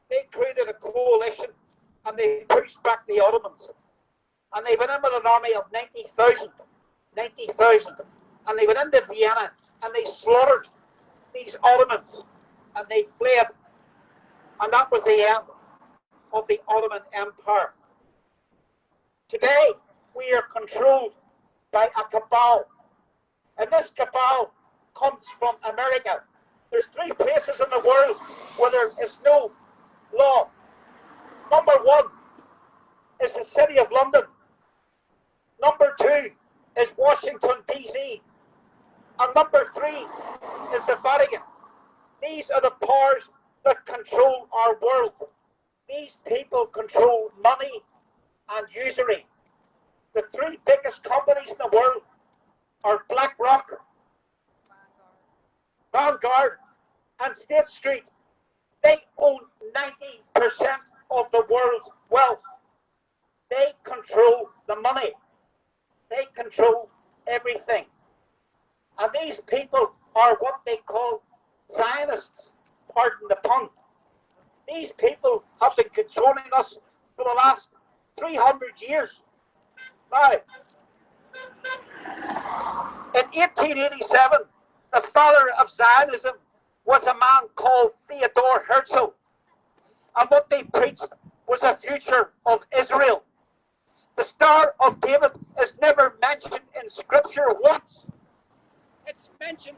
[SPEAKER 4] they created a coalition and they pushed back the Ottomans. And they went in with an army of 90,000. And they went into Vienna and they slaughtered these Ottomans and they fled. And that was the end of the Ottoman Empire. Today, we are controlled by a cabal. And this cabal comes from America. There's 3 places in the world where there is no law. Number 1 is the City of London. Number 2 is Washington, D.C. And number 3 is the Vatican. These are the powers that control our world. These people control money and usury. The 3 biggest companies in the world are BlackRock, Vanguard, and State Street. They own 90% of the world's wealth. They control the money. They control everything. And these people are what they call Zionists, pardon the pun. These people have been controlling us for the last 300 years. Now, in 1887, the father of Zionism was a man called Theodore Herzl. And what they preached was a future of Israel. The Star of David is never mentioned in Scripture once. It's mentioned.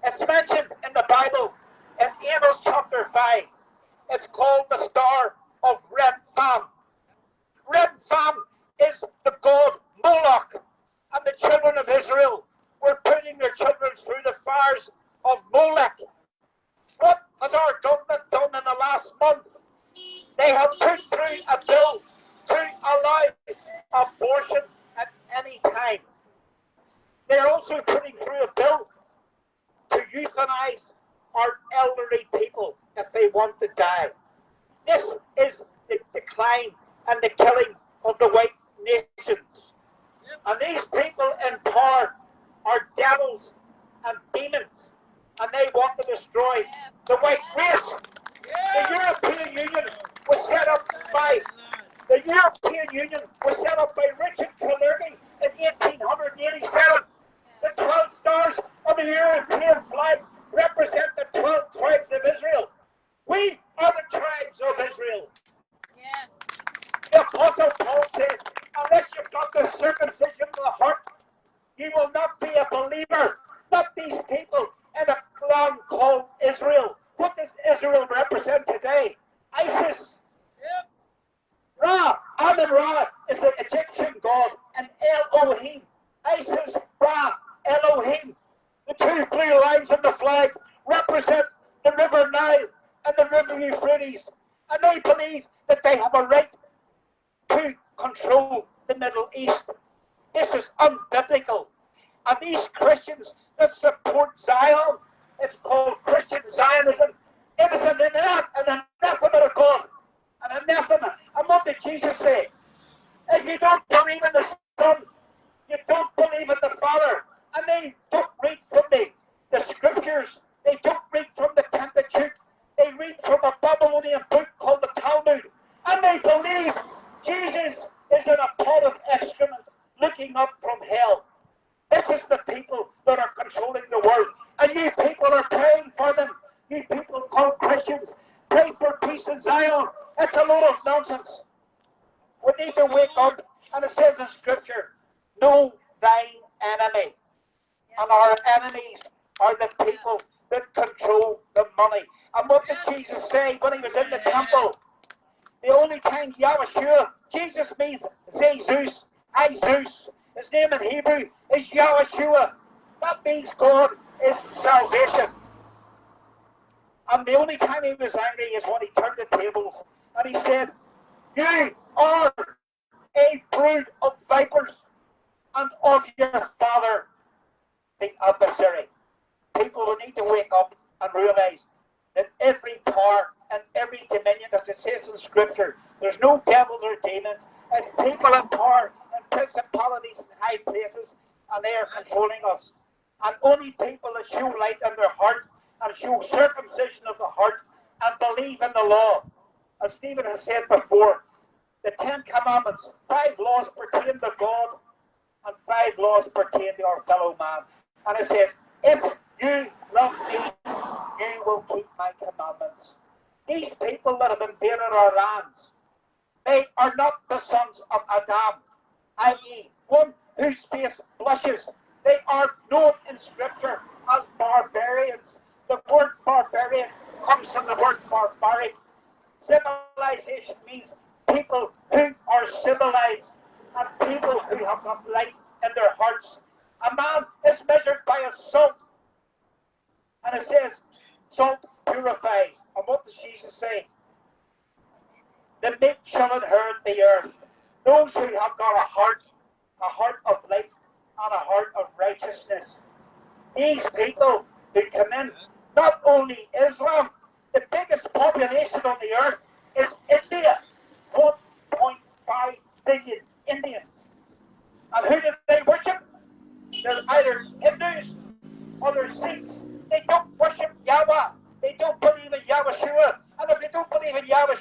[SPEAKER 4] It's mentioned in the Bible in Amos chapter 5. It's called the Star of Red-Fam. Red-Fam is the god Moloch, and the children of Israel were putting their children through the fires of Molech. What has our government done in the last month? They have put through a bill to allow abortion at any time. They are also putting through a bill to euthanize our elderly people if they want to die. This is the decline and the killing of the white nations. And these people in power are devils and demons, and they want to destroy the white race. The European Union was set up by Richard Kalergi in 1887. The 12 stars of the European flag represent the 12 tribes of Israel. We are the tribes of Israel.
[SPEAKER 1] Yes.
[SPEAKER 4] The Apostle Paul says, unless you've got the circumcision of the heart, you will not be a believer. Not these people in a land called Israel. What does Israel represent today? ISIS. Yep. Ra, Amun-Ra is the Egyptian god, and Elohim. ISIS, Ra, Elohim. The 2 blue lines on the flag represent the River Nile and the River Euphrates, and they believe that they have a right to control the Middle East. This is unbiblical. And these Christians that support Zion, it's called Christian Zionism. It is an anathema to God. An anathema. And what did Jesus say? If you don't believe in the Son, you don't believe in the Father. And they don't read from the scriptures. They don't read from the Pentateuch. They read from a Babylonian book called the Talmud. And they believe Jesus is in a pot of excrement looking up from hell. This is the people that are controlling the world. And you people are paying for them. You people called Christians pay for peace in Zion. It's a load of nonsense. We need to wake up. And it says in Scripture, know thine enemy. And our enemies are the people that control the money. And what did Jesus say when he was in the temple? The only time Yahweh, Jesus means Zeus, I Zeus. His name in Hebrew is Yahweh. That means God is salvation. And the only time he was angry is when he turned the tables and he said, you are a brood of vipers and of your father, the adversary. People will need to wake up and realize that every power and every dominion, as it says in Scripture, there's no devils or demons. It's people in power and principalities in high places, and they are controlling us. And only people that show light in their heart and show circumcision of the heart and believe in the law. As Stephen has said before, the 10 Commandments, 5 laws pertain to God and 5 laws pertain to our fellow man. And it says, if you love me, you will keep my commandments. These people that have invaded our lands, they are not the sons of Adam, i.e., one whose face blushes. They are known in Scripture as barbarians. The word barbarian comes from the word barbaric. Civilization means people who are civilized and people who have got light in their hearts. A man is measured by his salt. And it says, salt purifies. And what does Jesus say? The meek shall inherit the earth. Those who have got a heart of light and a heart of righteousness. These people who come in, not only Islam, the biggest population on the earth is India. 1.5 billion Indians. And who do they worship? They're either Hindus or they're Sikhs. They don't worship Yahweh. They don't believe in Yahweh. And if they don't believe in Yahweh,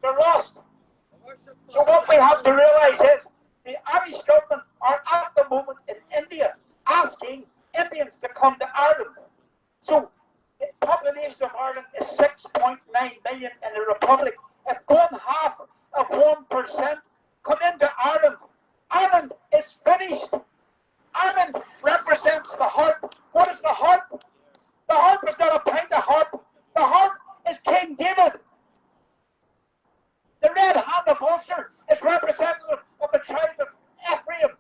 [SPEAKER 4] they're lost. So what we have to realize is the Irish government are at the moment in India asking Indians to come to Ireland. So the population of Ireland is 6.9 million in the Republic. If one half of 1% come into Ireland, Ireland is finished. Ireland represents the harp. What is the harp? The harp is not a pint of harp. The harp is King David. The red hand of Ulster is representative of the tribe of Ephraim.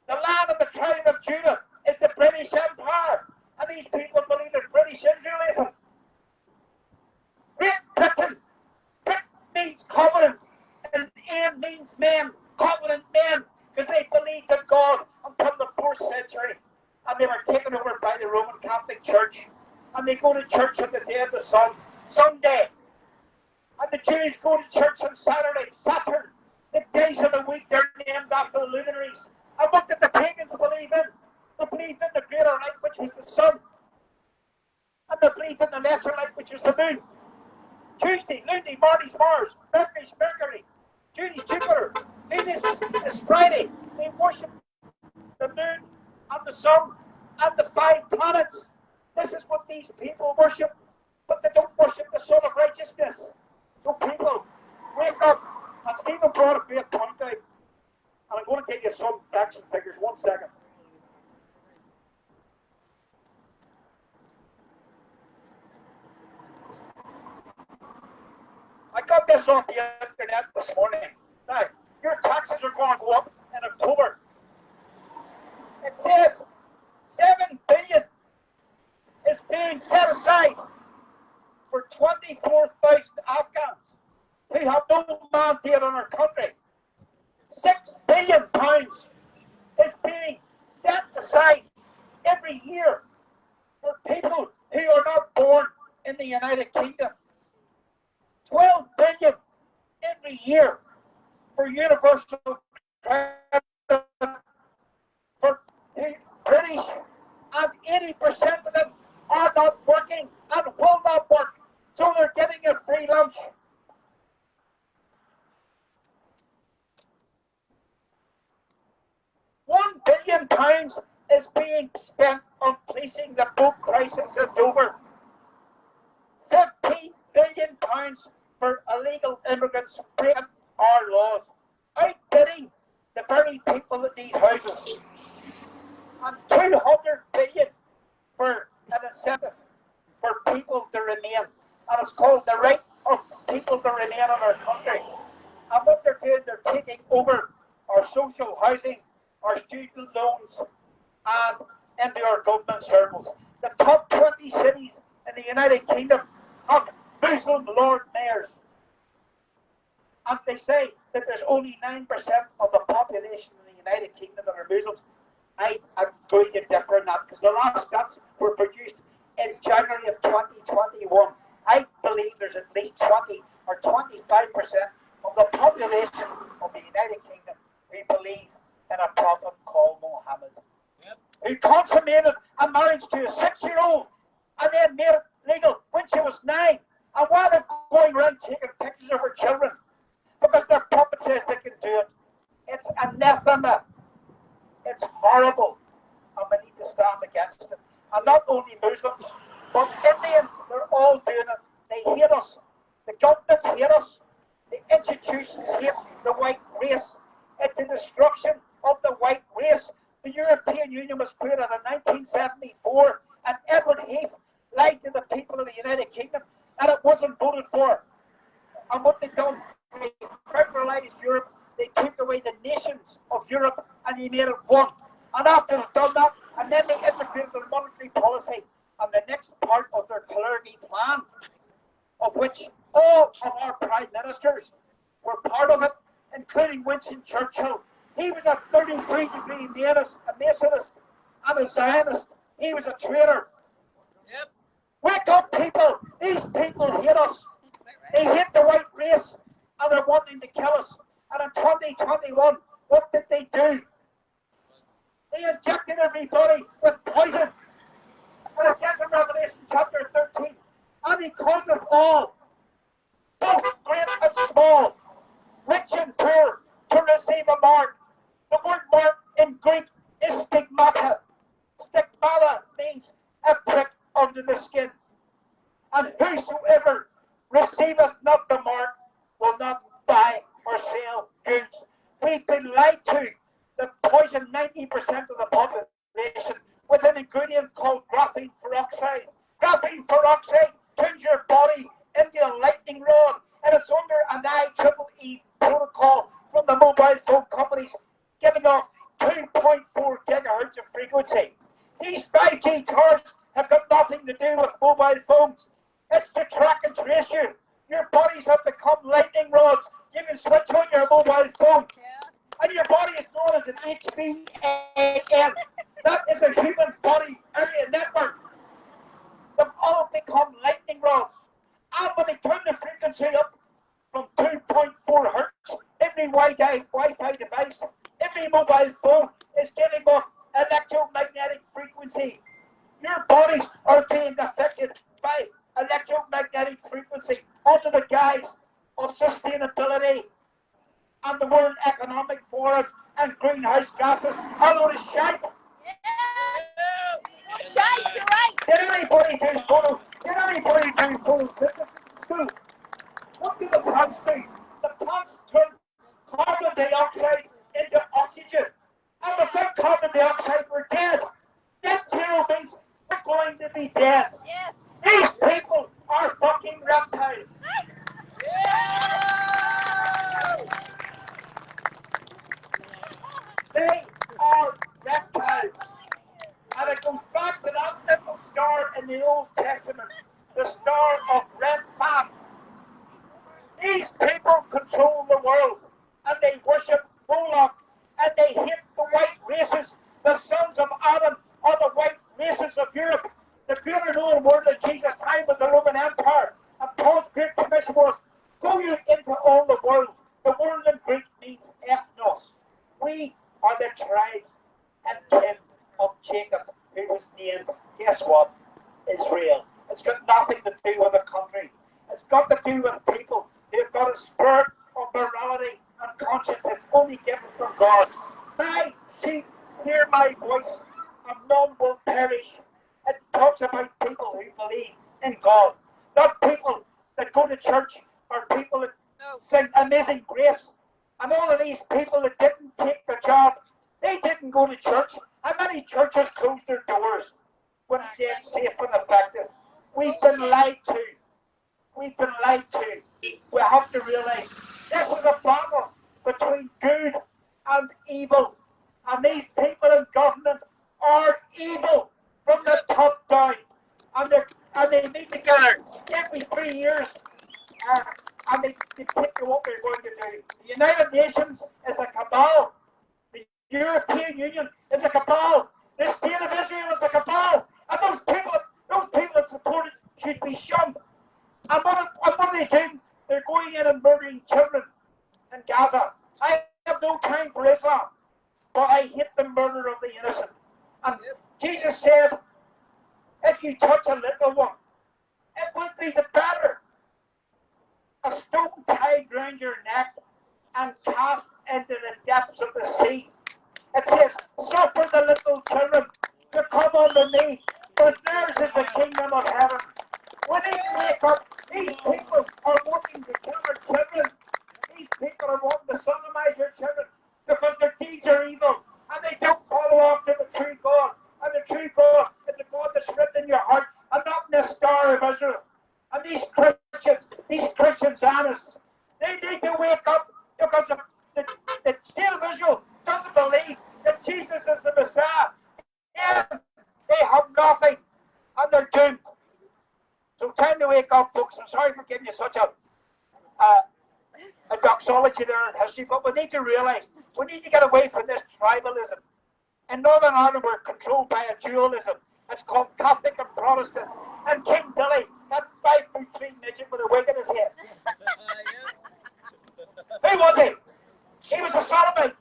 [SPEAKER 4] The land of the tribe of Judah is the British Empire. And these people believe in British imperialism. Great Britain. Britain means covenant. And N means men. Covenant men. Because they believed in God until the 4th century. And they were taken over by the Roman Catholic Church. And they go to church on the day of the sun, Sunday. And the Jews go to church on Saturday, Saturn. The days of the week, they're named after the luminaries. And what did the pagans believe in? They believed in the greater light, which was the sun. And they believed in the lesser light, which was the moon. Tuesday, Lundi, Marty's Mars, Mercury's Mercury, Tuesday's Jupiter, Venus is Friday. They worship the moon and the sun and the 5 planets. This is what these people worship, but they don't worship the Son of Righteousness. So people, wake up. And Stephen brought a great point out. And I'm going to give you some facts and figures. 1 second. I got this off the internet this morning. Now, your taxes are going to go up in October. It says 7 billion is being set aside 24,000 Afghans who have no mandate on our country. £6 billion is being set aside every year for people who are not born in the United Kingdom. 12 billion every year for universal credit for the British, and 80% of them are not working and will not work, so they're getting a free lunch. £1 billion is being spent on policing the boat crisis in Dover. £15 billion for illegal immigrants breaking our laws, outbidding the very people that need houses, and 200 billion for an incentive for people to remain, and it's called the right of people to remain in our country. And what they're doing, they're taking over our social housing, our student loans, and into our government circles. The top 20 cities in the United Kingdom have Muslim Lord Mayors. And they say that there's only 9% of the population in the United Kingdom that are Muslims. I'm going to differ on that because the last stats were produced in January of 2021. I believe there's at least 20 or 25% of the population of the United Kingdom who believe in a prophet called Muhammad, who consummated a marriage to a 6-year-old and then made it legal when she was 9. And while they're going around taking pictures of her children, because their puppet says they can do it. It's anathema. It's horrible. And we need to stand against it. And not only Muslims, but Indians, they're all doing it. They hate us. The governments hate us. The institutions hate the white race. It's a destruction of the white race. The European Union was created in 1974, and Edward Heath lied to the people of the United Kingdom, and it wasn't voted for. And what they've done, they federalized Europe, they took away the nations of Europe and they made it one. And after they've done that, and then they integrated their monetary policy, and the next part of their Clarity plan, of which all of our prime ministers were part of it, including Winston Churchill. He was a 33-degree Masonist and a Zionist. He was a traitor.
[SPEAKER 1] Yep.
[SPEAKER 4] Wake up, people! These people hate us. They hate the white race, and they're wanting to kill us. And in 2021, what did they do? They injected everybody with poison. And it says in Revelation chapter 13, and he causeth all, both great and small, rich and poor, to receive a mark. The word mark in Greek is stigmata. Stigmata means a prick under the skin. And whosoever receiveth not the mark will not buy or sell goods. We've been lied to. The poison 90% of the population with an ingredient called graphene peroxide. Graphene peroxide turns your body into a lightning rod, and it's under an IEEE protocol from the mobile phone companies, giving off 2.4 gigahertz of frequency. These 5G towers have got nothing to do with mobile phones. It's to track and trace you. Your bodies have become lightning rods. You can switch on your mobile phone. And your body is known as an HBAN. That is a human body area network. They've all become lightning rods. And when they turn the frequency up from 2.4 hertz, every Wi-Fi device, every mobile phone is giving off electromagnetic frequency. Your bodies are being affected by electromagnetic frequency under the guise of sustainability and the World Economic Forum and greenhouse gases. Hello to shite.
[SPEAKER 1] Shite, you're right.
[SPEAKER 4] Did anybody do photos? Did anybody do photosynthesis in school? What do the plants do? The plants turn carbon dioxide into oxygen. And without carbon dioxide, we're dead. Net zero means we're going to be dead.
[SPEAKER 1] Yes.
[SPEAKER 4] These people are fucking reptiles. They are reptiles. And it goes back to that little star in the Old Testament, the star of Red empire. And Paul's great commission was, go you into all the world. The world in Greek means ethnos. We are the tribes and kin of Jacob, who was named, guess what? Israel. It's got nothing to do with a country. It's got to do with people who've got a spirit of morality and conscience that's only given from God. My sheep hear my voice, and none will perish. It talks about people who believe in God, not people that go to church or people that sing Amazing Grace. And all of these people that didn't take the job, they didn't go to church. How many churches closed their doors when it said safe and effective? We've been lied to. We've been lied to. We have to realize this is a battle between good and evil. And these people in government are evil from the top down. And they meet together every 3 years. And they take what they're going to do. The United Nations is a cabal. The European Union is a cabal. The state of Israel is a cabal. And those people that support it should be shunned. And what are they doing? They're going in and murdering children in Gaza. I have no time for Islam, but I hate the murder of the innocent. And Jesus said, if you touch a little one, it would be the better. A stone tied round your neck and cast into the depths of the sea. It says, suffer the little children to come unto me, for theirs is the kingdom of heaven. When they wake up, these people are wanting to kill their children. These people are wanting to sodomize their children because their deeds are evil and they don't follow after the true God. And the true God is a God that's written in your heart and not in the Star of Israel. And these Christian Zionists, they need to wake up because the state of Israel doesn't believe that Jesus is the Messiah. And they have nothing and they're doomed. So time to wake up, folks. I'm sorry for giving you such a doxology there in history, but we need to realize we need to get away from this tribalism. In Northern Ireland, we're controlled by a dualism. It's called Catholic and Protestant. And King Billy, that 5'3" midget with a wig in his head. Who was he? He was a sodomite.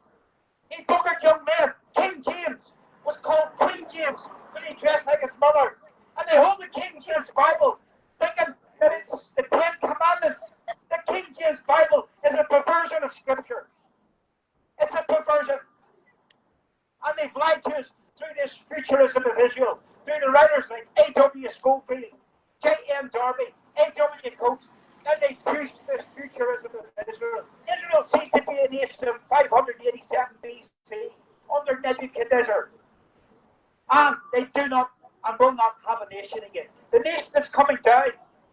[SPEAKER 4] He buggered young men. King James was called Queen James when he dressed like his mother. And they hold the King James Bible thinking that it's the Ten Commandments. The King James Bible is a perversion of Scripture. It's a perversion. And they've lied to us through this futurism of Israel, through the writers like A.W. Schofield, J.M. Darby, A.W. Coates, and they preach this futurism of Israel. Israel seems to be a nation of 587 BC under Nebuchadnezzar. And they do not and will not have a nation again. The nation that's coming down,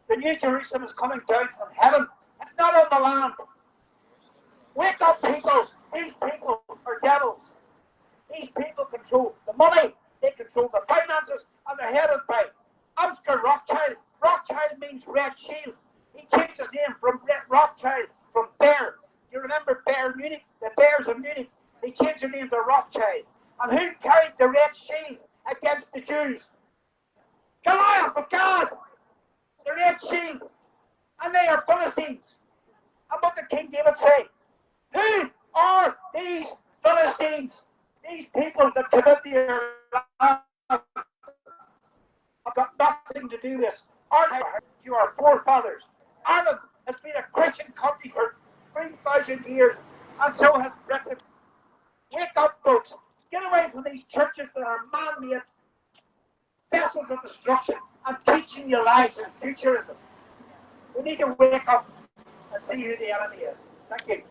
[SPEAKER 4] the New Jerusalem is coming down from heaven. It's not on the land. Wake up, people. These people are devils. These people control the money, they control the finances, and they're headed by Oscar Rothschild. Rothschild means red shield. He changed his name from Rothschild, from Bear. You remember Bear Munich? The Bears of Munich. They changed their name to Rothschild. And who carried the red shield against the Jews? Goliath of God! The red shield. And they are Philistines. And what did King David say? Who are these Philistines? These people that commit your life have got nothing to do with this. Ireland, you are forefathers. Ireland has been a Christian country for 3,000 years, and so has Britain. Wake up, folks. Get away from these churches that are man-made vessels of destruction and teaching you lies and futurism. We need to wake up and see who the enemy is. Thank you.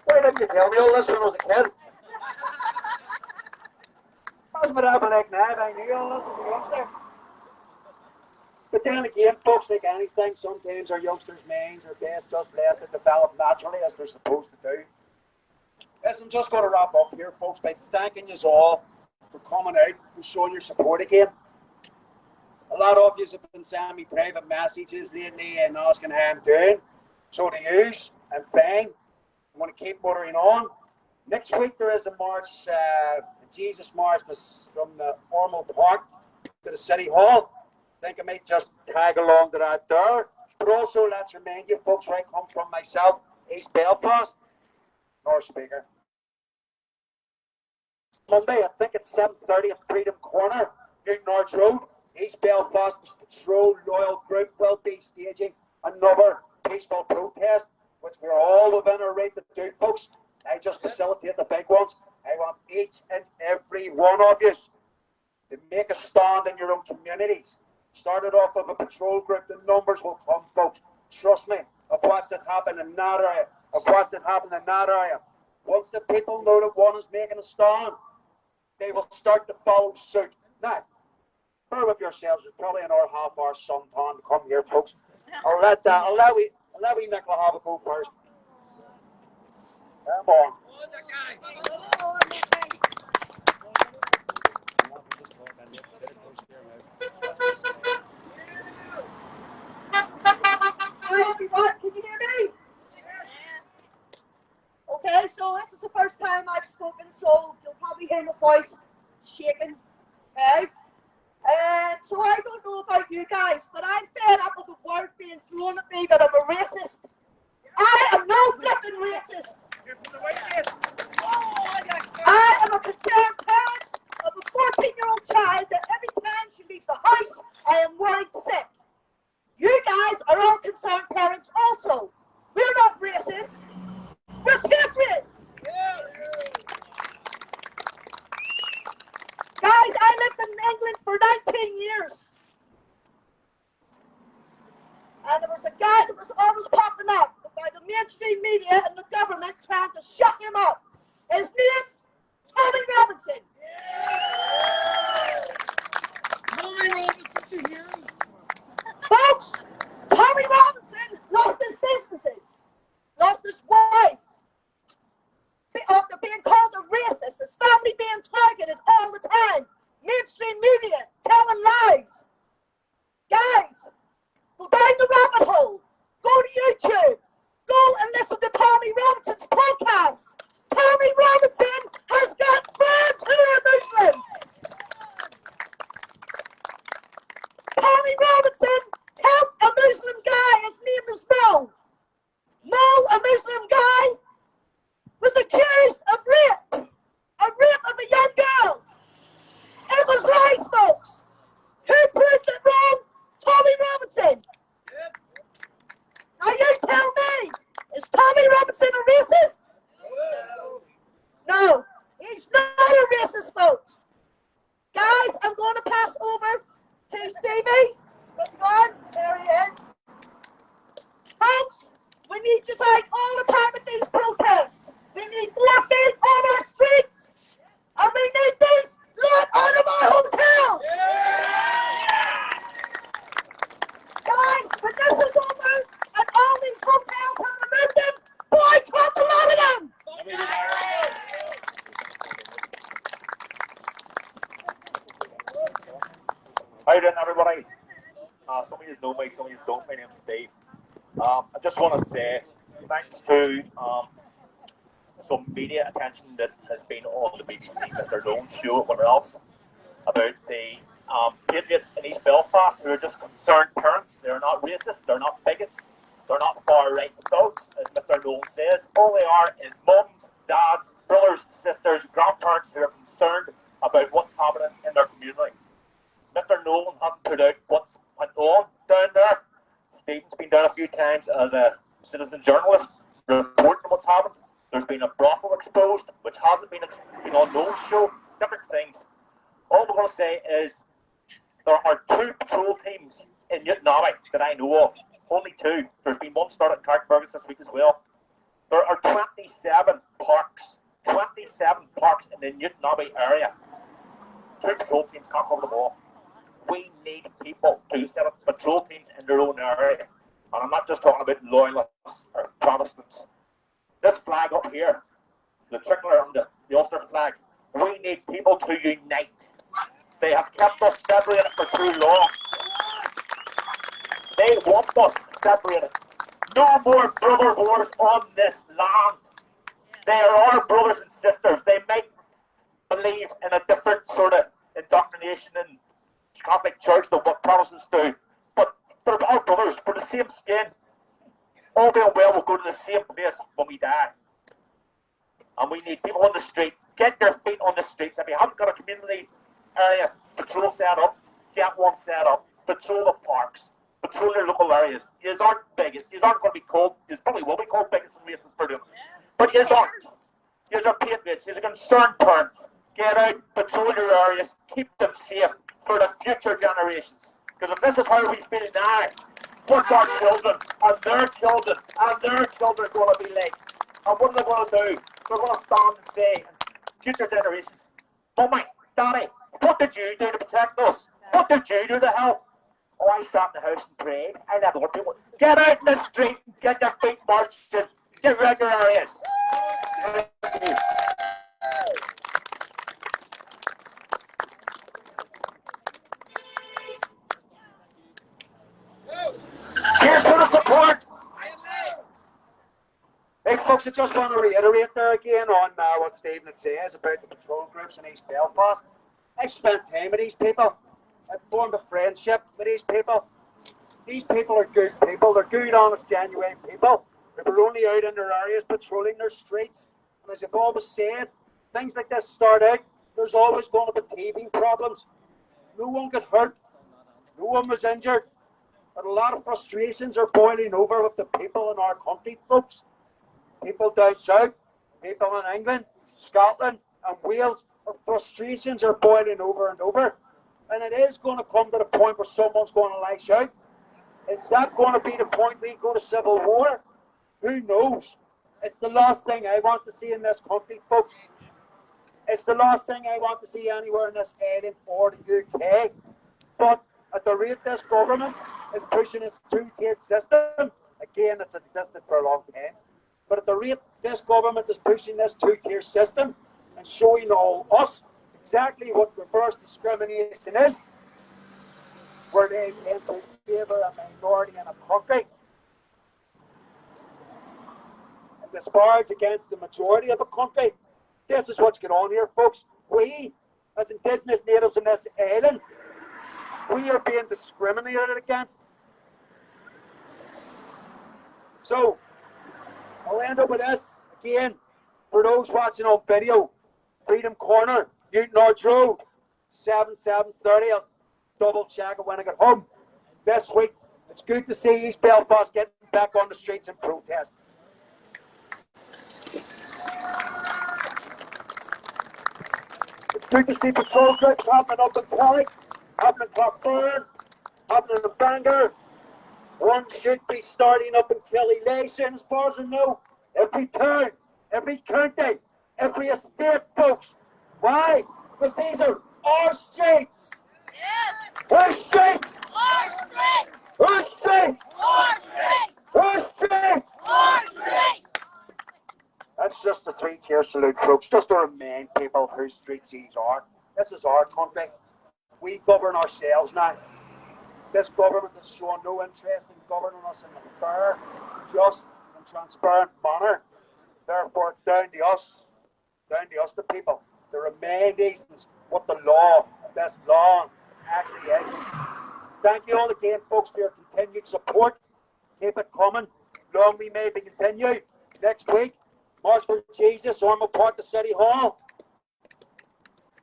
[SPEAKER 4] Why didn't you tell me all this when I was a kid? I was a like now, I knew all this as a youngster. But then again, folks, like anything, sometimes our youngsters' minds are best just left to develop naturally as they're supposed to do. Yes, I'm just going to wrap up here, folks, by thanking you all for coming out and showing your support again. A lot of you have been sending me private messages lately and asking how I'm doing. So to use, I'm fine. I'm going to keep motoring on.
[SPEAKER 3] Next week there is a march, Jesus March from the Ormo Park to the City Hall. I think I might just tag along to that there. But also, let's remind you, folks, where I come from myself, East Belfast, North Speaker. Monday, I think it's 7:30 at Freedom Corner, New North Road, East Belfast Patrol Loyal Group will be staging another peaceful protest, which we're all within our right to do, folks. I just facilitate the big ones. I want each and every one of you to make a stand in your own communities. Started off with a patrol group, the numbers will come, folks. Trust me, I've watched it happen in that area. I've watched it happen in that area. Once the people know that one is making a stand, they will start to follow suit. Now, bear with yourselves. There's probably another half-hour suntan to come here, folks. I'll let Nicola have a go first. Come on.
[SPEAKER 2] Hi everyone, can you hear me? Okay, so this is the first time I've spoken, so you'll probably hear my voice shaking. Okay? So I don't know about you guys, but I'm fed up with the word being thrown at me that I'm a racist. I am no flipping racist. I am a concerned parent of a 14-year-old child that every time she leaves the house, I am worried sick. You guys are all concerned parents also. We're not racist. We're patriots. Guys, I lived in England for 19 years. And there was a guy that was always popping up by the mainstream media and the government trying to shut him up. His name, Tommy Robinson.
[SPEAKER 5] Tommy Robinson's a hero.
[SPEAKER 2] Folks, Tommy Robinson lost his businesses, lost his wife, after being called a racist, his family being targeted all the time, mainstream media telling lies. Guys, go down the rabbit hole, go to YouTube, go and listen to Tommy Robinson's podcast. Tommy Robinson has got friends who are Muslim. Tommy Robinson helped a Muslim guy, his name is Mo. Mo, a Muslim guy, was accused of rape of a young girl. It was lies, folks. Who proved it wrong? Tommy Robinson. Now you tell me, is Tommy Robinson a racist? No, he's not a racist, folks. Guys, I'm going to pass over to Stevie. Where's he gone? There he is. Folks, we need you out all the time at these protests. We need more feet on our streets. And we need these let out of our hotels. Guys, when this is over and all these hotels have removed them, boycott the lot of them.
[SPEAKER 6] How you doing, everybody? Some of you know me, some of you don't. My name's Steve. I just want to say thanks to some media attention that has been on the BBC, Mr. Lone's show, and whatever else, about the patriots in East Belfast who are just concerned parents. They're not racist, they're not bigots, they're not far-right thugs, as Mr. Lone says. All they are is mums, dads, brothers, sisters, grandparents who are concerned about what's happening in their community. Mr. Nolan hasn't put out what's went on down there. Stephen's been down a few times as a citizen journalist reporting what's happened. There's been a brothel exposed, which hasn't been on Nolan's show. Different things. All we're going to say is there are 2 patrol teams in Newtonabbey that I know of. Only 2. There's been one started in Carrickfergus this week as well. There are 27 parks. 27 parks in the Newtonabbey area. 2 patrol teams can't cover them all. We need people to set up patrol teams in their own area. And I'm not just talking about loyalists or Protestants. This flag up here, the tricolor and the Ulster flag, we need people to unite. They have kept us separated for too long. They want us separated. No more brother wars on this land. They are our brothers and sisters. They might believe in a different sort of indoctrination in Catholic Church than what Protestants do. But they're our brothers. We're the same skin. All being well, we'll go to the same place when we die. And we need people on the street. Get your feet on the streets. If you haven't got a community area patrol set up, get one set up. Patrol the parks. Patrol your local areas. Yous aren't bigots. Yous aren't going to be called, yous probably will be called bigots and racists for them. But yous aren't. Yous are patriots. Yous are concerned parents. Get out, patrol your areas, keep them safe for the future generations. Because if this is how we feel now, what's our children and their children and their children going to be like? And what are they going to do? They're going to stand and say, future generations, Mummy, Daddy, what did you do to protect us? What did you do to help? Oh, I sat in the house and prayed. I never want people. Get out in the street and get your feet marching. Get rid of your areas. Cheers for the support.
[SPEAKER 3] Hey folks, I just want to reiterate there again on what Stephen had says about the patrol groups in East Belfast. I've spent time with these people. I've formed a friendship with these people. These people are good people. They're good, honest, genuine people. They were only out in their areas patrolling their streets. And as I've always said, things like this start out, there's always going to be teething problems. No one got hurt. No one was injured. But a lot of frustrations are boiling over with the people in our country, folks. People down south, people in England, Scotland and Wales, our frustrations are boiling over and over. And it is going to come to the point where someone's going to lash out. Is that going to be the point we go to civil war? Who knows? It's the last thing I want to see in this country, folks. It's the last thing I want to see anywhere in this island or the UK. But at the rate this government is pushing its two-tiered system, again, it's existed for a long time. But at the rate this government is pushing this two-tier system and showing all us exactly what reverse discrimination is, where they tend to favour a minority in a country and disparage against the majority of a country. This is what's going on here, folks. We, as Indigenous natives in this island, we are being discriminated against. So, I'll end up with this again. For those watching on video, Freedom Corner, Newton Arch Road, 7/7/30. I'll double check it when I get home. This week, it's good to see East Belfast getting back on the streets and protest. It's good to see patrol groups happening up in Kelly, happening in Clockburn, happening in Bangor. One should be starting up in Kelly Lation, as far as I know. Every town, every county, every estate, folks. Why? Because these are our streets.
[SPEAKER 1] Yes.
[SPEAKER 3] Our streets.
[SPEAKER 1] Our streets.
[SPEAKER 3] Our streets.
[SPEAKER 1] Our streets.
[SPEAKER 3] Our streets.
[SPEAKER 1] Our streets.
[SPEAKER 3] That's just a three-tier salute, folks. Just to remind people whose streets these are. This is our country. We govern ourselves now. This government has shown no interest in governing us in a fair, just, and transparent manner. Therefore, it's down to us, the people, to remind these what the law, this law, actually is. Thank you all again, folks, for your continued support. Keep it coming. Long we may be continued. Next week, March for Jesus, Ormo Park to City Hall.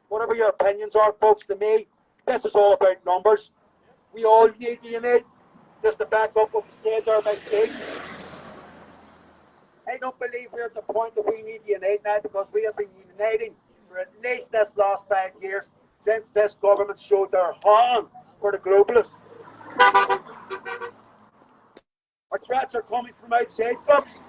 [SPEAKER 3] Whatever your opinions are, folks, to me, this is all about numbers. We all need to unite, just to back up what we said there by Steve. I don't believe we're at the point that we need to unite now, because we have been uniting for at least this last 5 years since this government showed their hand for the globalists. Our threats are coming from outside, folks.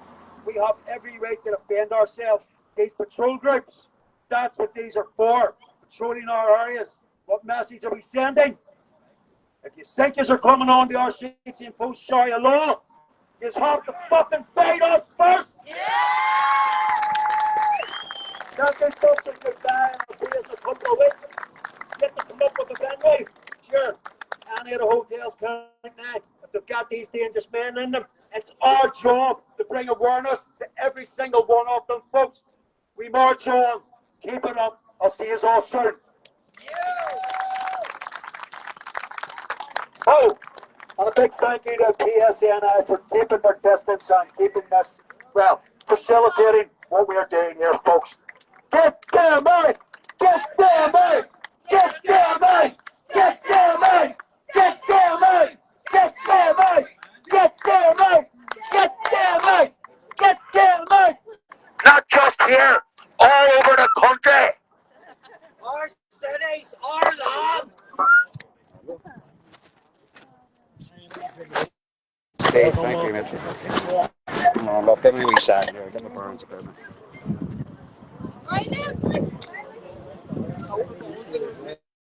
[SPEAKER 3] We have every right to defend ourselves. These patrol groups, that's what these are for, patrolling our areas. What message are we sending? If you think yous are coming on to our streets and impose Sharia law, yous have to fucking fight us first!
[SPEAKER 1] Yeah!
[SPEAKER 3] Thank you, folks, and goodbye, and I'll see you in a couple of weeks. Get to come up with a venue. Sure, any of the hotels can't now. If they've got these dangerous men in them, it's our job to bring awareness to every single one of them, folks. We We march on. Keep it up. I'll see you all soon. Oh, and a big thank you to PSNI for keeping their distance and keeping this, well, facilitating what we're doing here, folks. Get them out! Get them out! Get them out! Get them out! Get them out! Get them out! Get them out! Get them out! Get them out! Not just here, all over the country.
[SPEAKER 4] Our cities, our land.
[SPEAKER 5] Dave, thank you, mate. No, look, give me a wee side here. Get my burns a bit.
[SPEAKER 1] Right now,